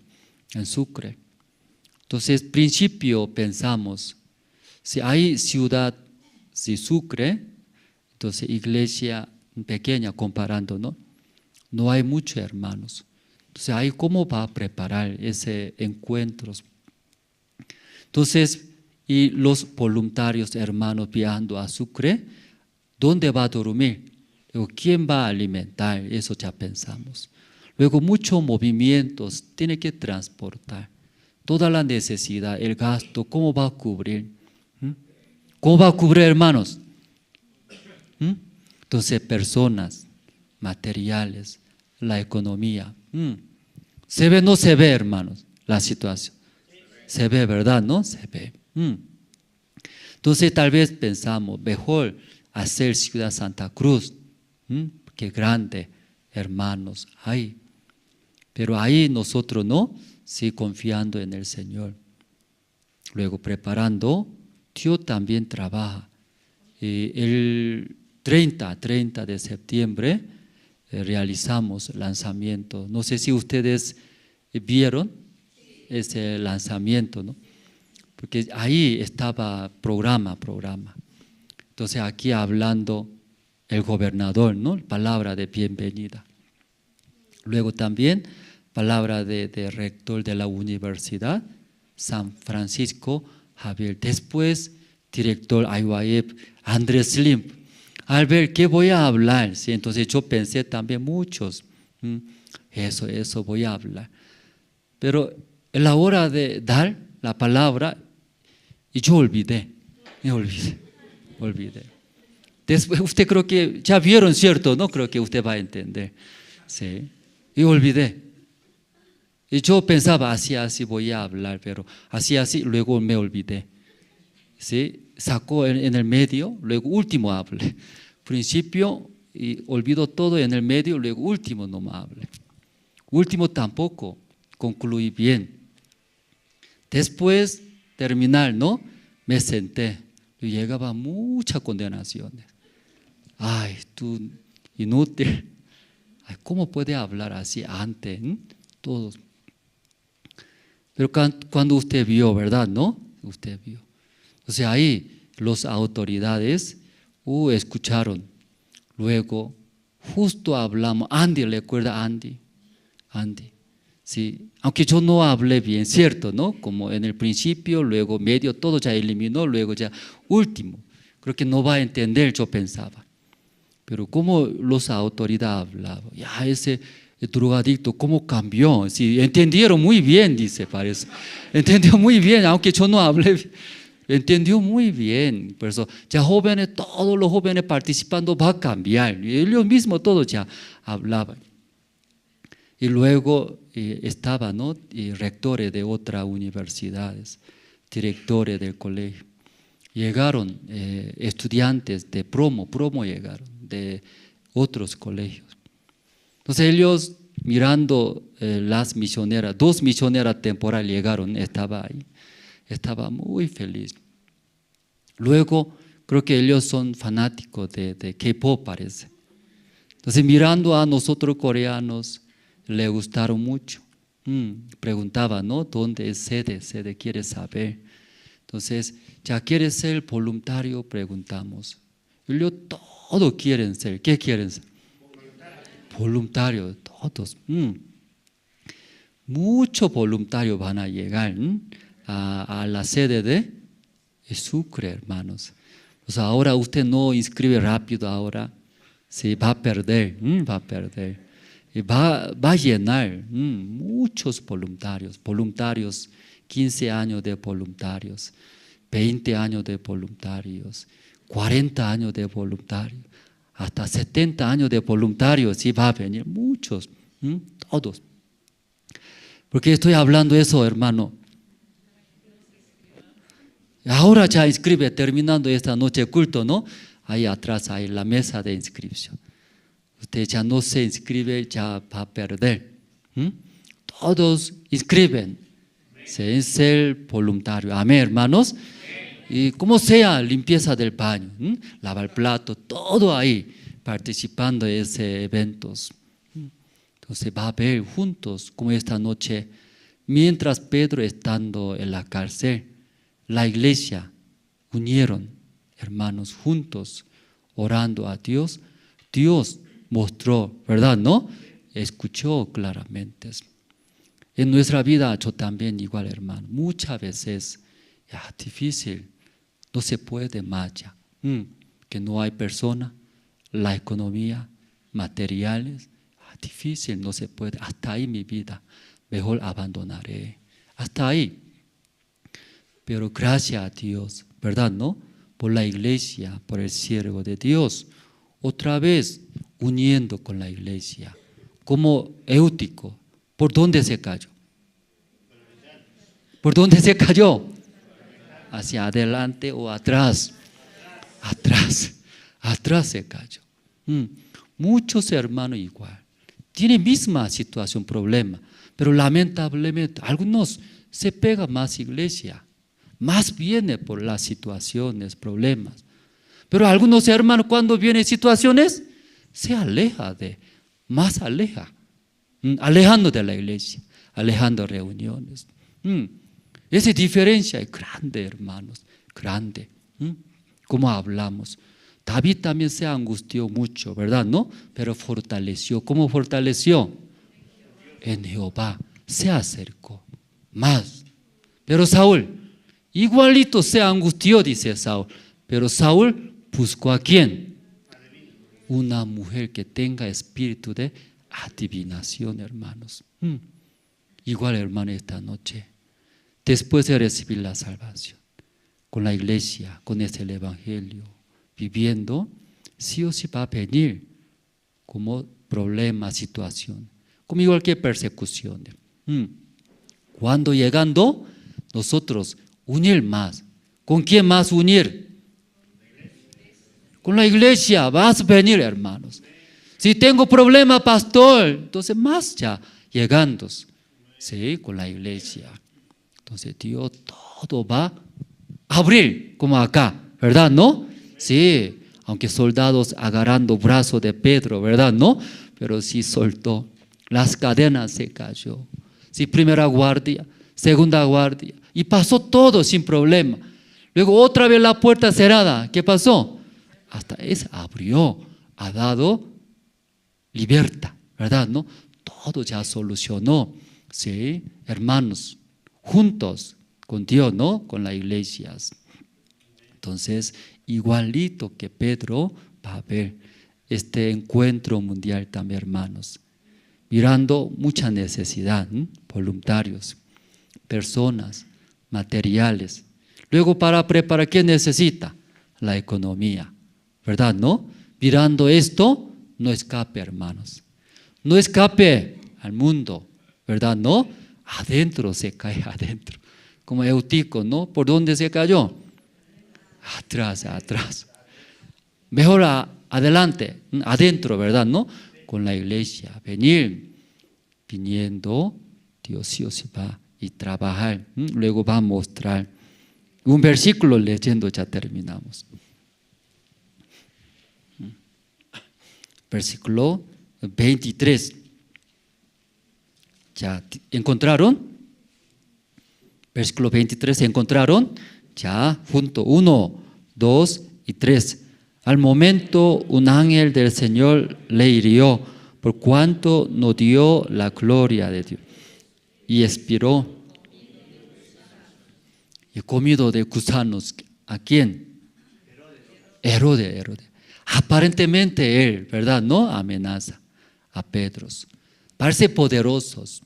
en Sucre. Entonces, principio pensamos, si hay ciudad, si Sucre, entonces iglesia pequeña comparando, ¿no? No hay muchos hermanos. Entonces, ahí cómo va a preparar ese encuentro. Entonces, y los voluntarios hermanos viajando a Sucre, ¿dónde va a dormir? Luego, ¿quién va a alimentar? Eso ya pensamos. Luego, muchos movimientos, tiene que transportar. Toda la necesidad, el gasto, ¿cómo va a cubrir? ¿Cómo va a cubrir, hermanos? Entonces, personas, materiales, la economía. ¿Se ve o no se ve, hermanos, la situación? Se ve, ¿verdad? ¿No? Se ve. Entonces, tal vez pensamos, mejor hacer Ciudad Santa Cruz, qué grande, hermanos, hay. Pero ahí nosotros no, sí, confiando en el Señor. Luego preparando, Dios también trabaja. El 30 de septiembre realizamos lanzamiento. No sé si ustedes vieron ese lanzamiento, ¿no? Porque ahí estaba programa. Entonces aquí hablando el gobernador, ¿no? Palabra de bienvenida. Luego también palabra de rector de la Universidad San Francisco Javier. Después director IYF Andrés Lim. Al ver qué voy a hablar, ¿sí? Entonces yo pensé también muchos, eso voy a hablar. Pero en la hora de dar la palabra, y yo me olvidé. Después, usted creo que ya vieron, ¿cierto? No creo que usted va a entender. Sí. Y olvidé. Y yo pensaba, así voy a hablar, pero así, luego me olvidé. ¿Sí? Sacó en el medio, luego último hablé. Principio, y olvido todo en el medio, luego último no me hablé. Último tampoco, concluí bien. Después, terminar, ¿no? Me senté. Y llegaba muchas condenaciones. Ay, tú inútil. Ay, ¿cómo puede hablar así antes? Todos. Pero cuando usted vio, ¿verdad? ¿No? Usted vio. O sea, ahí las autoridades escucharon. Luego, justo hablamos. Andy, ¿recuerda a Andy? Sí. Aunque yo no hablé bien, ¿cierto? ¿No? Como en el principio, luego medio, todo ya eliminó, luego ya último. Creo que no va a entender, yo pensaba. Pero como las autoridades hablaban, ya ese drogadicto, ¿cómo cambió? Sí, entendieron muy bien, dice, parece. Entendió muy bien, aunque yo no hablé. Entendió muy bien. Por eso, ya jóvenes, todos los jóvenes participando va a cambiar. Y ellos mismos todos ya hablaban. Y luego estaban, ¿no? Y rectores de otras universidades, directores del colegio. Llegaron estudiantes de promo llegaron, de otros colegios. Entonces ellos mirando las misioneras, 2 misioneras temporales llegaron, estaba ahí. Estaba muy feliz. Luego, creo que ellos son fanáticos de K-pop, parece. Entonces, mirando a nosotros coreanos, le gustaron mucho. Preguntaba, ¿no? ¿Dónde es sede? Quiere saber. Entonces, ¿ya quiere ser voluntario? Preguntamos. Ellos todos quieren ser. ¿Qué quieren ser? Voluntario, todos. Muchos voluntarios van a llegar a la sede de Sucre, hermanos. O sea, ahora usted no inscribe rápido ahora, sí, va a perder. Y va a llenar muchos voluntarios, 15 años de voluntarios, 20 años de voluntarios, 40 años de voluntarios, hasta 70 años de voluntarios, sí va a venir muchos, todos. Porque estoy hablando eso, hermano. Ahora ya inscribe, terminando esta noche culto, ¿no? Ahí atrás hay la mesa de inscripción. Usted ya no se inscribe, ya va a perder. Todos inscriben. Se ser voluntario. Amén, hermanos. Y como sea, limpieza del baño, lavar plato, todo ahí, participando en esos eventos. Entonces va a ver juntos, como esta noche, mientras Pedro estando en la cárcel, la iglesia unieron, hermanos, juntos, orando a Dios. Dios mostró, ¿verdad? ¿No? Escuchó claramente. En nuestra vida yo también igual, hermano. Muchas veces ya difícil, no se puede más ya. Que no hay persona, la economía, materiales, difícil, no se puede. Hasta ahí mi vida, mejor abandonaré. Hasta ahí. Pero gracias a Dios, ¿verdad? ¿No? Por la iglesia, por el siervo de Dios. Otra vez uniendo con la iglesia. Como Eutico. ¿Por dónde se cayó? ¿Por dónde se cayó? ¿Hacia adelante o atrás? Atrás se cayó. Muchos hermanos igual. Tienen misma situación, problema. Pero lamentablemente, algunos se pegan más iglesia. Más viene por las situaciones, problemas. Pero algunos hermanos cuando vienen situaciones, se aleja más aleja. Alejando de la iglesia, alejando reuniones. Esa diferencia es grande, hermanos, grande. Como hablamos. David también se angustió mucho, ¿verdad? ¿No? Pero fortaleció. ¿Cómo fortaleció? En Jehová se acercó más. Pero Saúl, igualito se angustió, dice Saúl. Pero Saúl buscó ¿a quién? Una mujer que tenga espíritu de adivinación, hermanos. Igual, hermano, esta noche, después de recibir la salvación, con la iglesia, con el evangelio, viviendo, sí o sí va a venir como problema, situación, como igual que persecuciones. Cuando llegando, nosotros unir más. ¿Con quién más unir? Con la iglesia. Vas a venir, hermanos. Si tengo problema, pastor, entonces más ya llegando, sí, con la iglesia. Entonces Dios todo va a abrir, como acá, ¿verdad? ¿No? Sí, aunque soldados agarrando brazos de Pedro, ¿verdad? ¿No? Pero sí soltó, las cadenas se cayó. Sí, primera guardia, segunda guardia, y pasó todo sin problema. Luego otra vez la puerta cerrada, ¿qué pasó? Hasta esa abrió, ha dado libertad, ¿verdad? ¿No? Todo ya solucionó, sí, hermanos, juntos con Dios, ¿no? Con las iglesias. Entonces, igualito que Pedro va a haber este encuentro mundial también, hermanos, mirando mucha necesidad, voluntarios, personas, materiales. Luego para preparar, ¿qué necesita? La economía, ¿verdad? ¿No? Mirando esto, no escape, hermanos. No escape al mundo, ¿verdad? ¿No? Adentro se cae, adentro. Como Eutico, ¿no? ¿Por dónde se cayó? Atrás, atrás. Mejor adelante, adentro, ¿verdad? ¿No? Con la iglesia, viniendo, Dios sí o sí va y trabajar. Luego va a mostrar. Un versículo leyendo, ya terminamos. Versículo 23. ¿Ya encontraron? Versículo 23, ¿encontraron? Ya, junto, 1, 2 y 3. Al momento un ángel del Señor le hirió, por cuanto no dio la gloria de Dios, y expiró. Y comido de gusanos. ¿A quién? Herodes. Aparentemente él, ¿verdad? No amenaza a Pedro. Parece poderosos.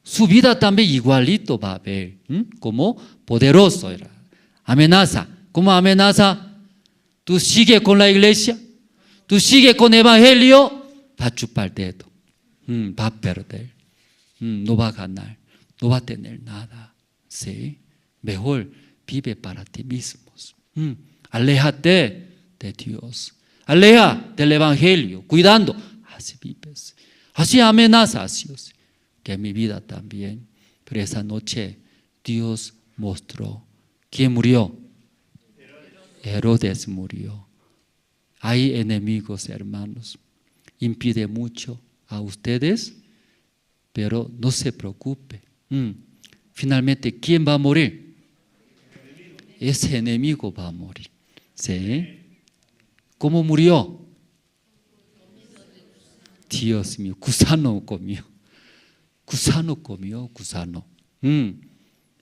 Su vida también igualito va a ver, como poderoso era. Amenaza. ¿Cómo amenaza? Tú sigue con la iglesia, tú sigue con el evangelio, va a chupar dedo, va a perder, no va a ganar, no va a tener nada. ¿Sí? Mejor vive para ti mismos. Aléjate de Dios, aleja del evangelio, cuidando. Así vives, así amenaza, así. Que mi vida también. Pero esa noche Dios mostró. ¿Quién murió? Herodes murió. Hay enemigos, hermanos. Impide mucho a ustedes, pero no se preocupe. Finalmente, ¿quién va a morir? Ese enemigo va a morir. ¿Sí? ¿Cómo murió? Dios mío, gusano comió. Gusano comió, gusano.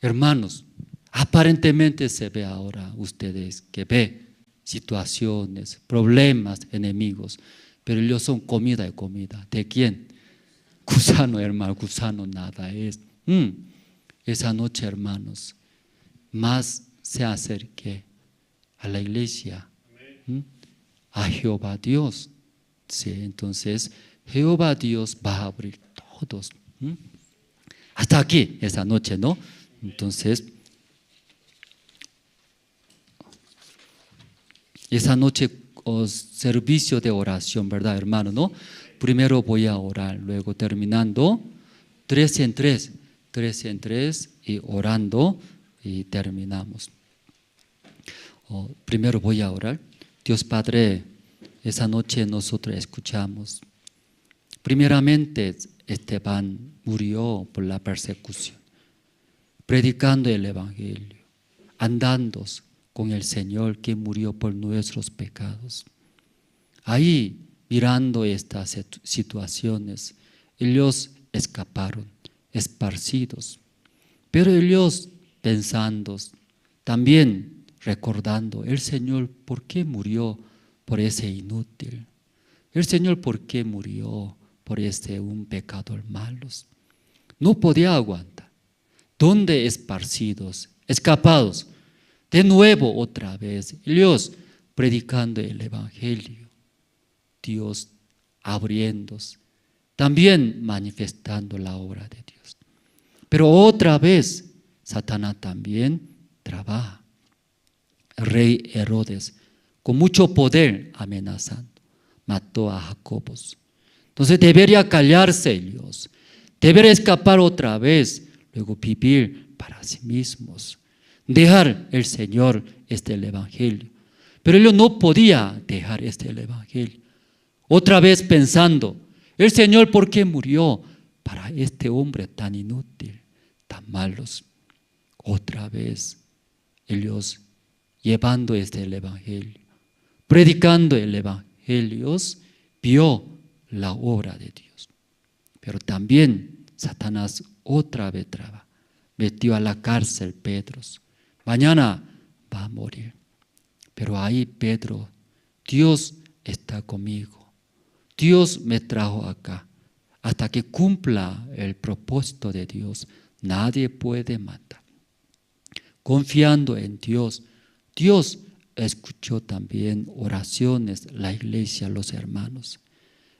Hermanos, aparentemente se ve ahora ustedes que ve situaciones, problemas, enemigos, pero ellos son comida y comida. ¿De quién? Gusano, hermano, gusano nada es. Esa noche, hermanos, más se acerque a la iglesia, a Jehová Dios. Sí, entonces Jehová Dios va a abrir todos. Hasta aquí, esa noche, ¿no? Entonces, esa noche servicio de oración, ¿verdad, hermano? ¿No? Primero voy a orar, luego terminando, 3 en 3 y orando y terminamos. Primero voy a orar. Dios Padre, esa noche nosotros escuchamos. Primeramente, Esteban murió por la persecución, predicando el Evangelio, andando con el Señor que murió por nuestros pecados. Ahí, mirando estas situaciones, ellos escaparon, esparcidos, pero ellos pensando, también recordando, el Señor, ¿por qué murió por ese inútil? El Señor, ¿por qué murió por un pecador malo? No podía aguantar. ¿Dónde esparcidos, escapados? De nuevo otra vez, Dios predicando el Evangelio, Dios abriéndose, también manifestando la obra de Dios. Pero otra vez, Satanás también trabaja. El rey Herodes, con mucho poder amenazando, mató a Jacobo. Entonces debería callarse Dios, debería escapar otra vez, luego vivir para sí mismos, dejar el Señor el Evangelio. Pero él no podía dejar el Evangelio. Otra vez pensando, el Señor, ¿por qué murió? Para este hombre tan inútil, tan malos. Otra vez, ellos llevando el Evangelio, predicando el Evangelio, vio la obra de Dios. Pero también Satanás otra vez traba, metió a la cárcel Pedro. Mañana va a morir. Pero ahí Pedro, Dios está conmigo. Dios me trajo acá. Hasta que cumpla el propósito de Dios, nadie puede matar. Confiando en Dios, Dios escuchó también oraciones, la iglesia, los hermanos,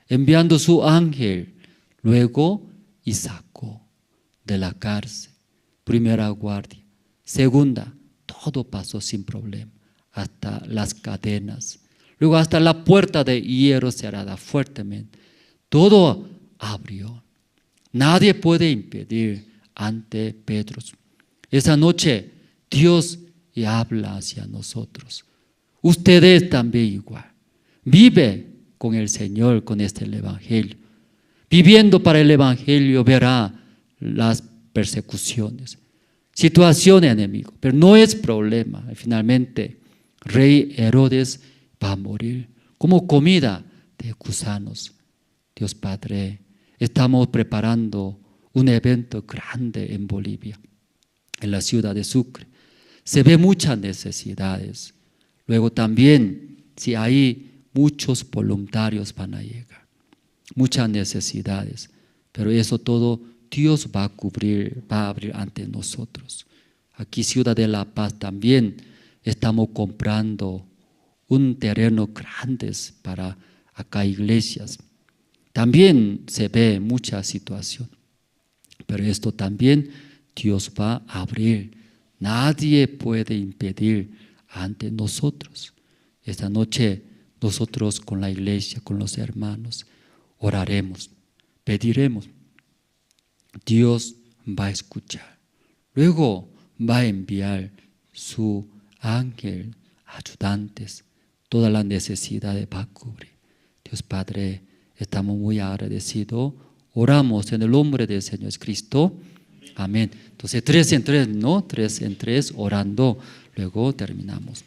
enviando su ángel, luego y sacó de la cárcel, primera guardia, segunda, todo pasó sin problema, hasta las cadenas, luego hasta la puerta de hierro cerrada fuertemente, todo abrió. Nadie puede impedir ante Pedro. Esa noche Dios habla hacia nosotros. Ustedes también igual. Vive con el Señor, con el Evangelio. Viviendo para el Evangelio verá las persecuciones, situación enemigo, pero no es problema. Finalmente, rey Herodes va a morir como comida de gusanos. Dios Padre, estamos preparando un evento grande en Bolivia, en la ciudad de Sucre. Se ve muchas necesidades. Luego también, si hay muchos voluntarios van a llegar, muchas necesidades, pero eso todo Dios va a cubrir, va a abrir ante nosotros. Aquí Ciudad de La Paz también estamos comprando un terreno grande para acá iglesias. También se ve mucha situación, pero esto también Dios va a abrir. Nadie puede impedir ante nosotros. Esta noche nosotros con la iglesia, con los hermanos, oraremos, pediremos. Dios va a escuchar. Luego va a enviar su ángel, ayudantes, toda la necesidad va a cubrir. Dios Padre, estamos muy agradecidos. Oramos en el nombre del Señor Jesucristo. Amén. Entonces 3 en 3, ¿no? 3 en 3 orando. Luego terminamos.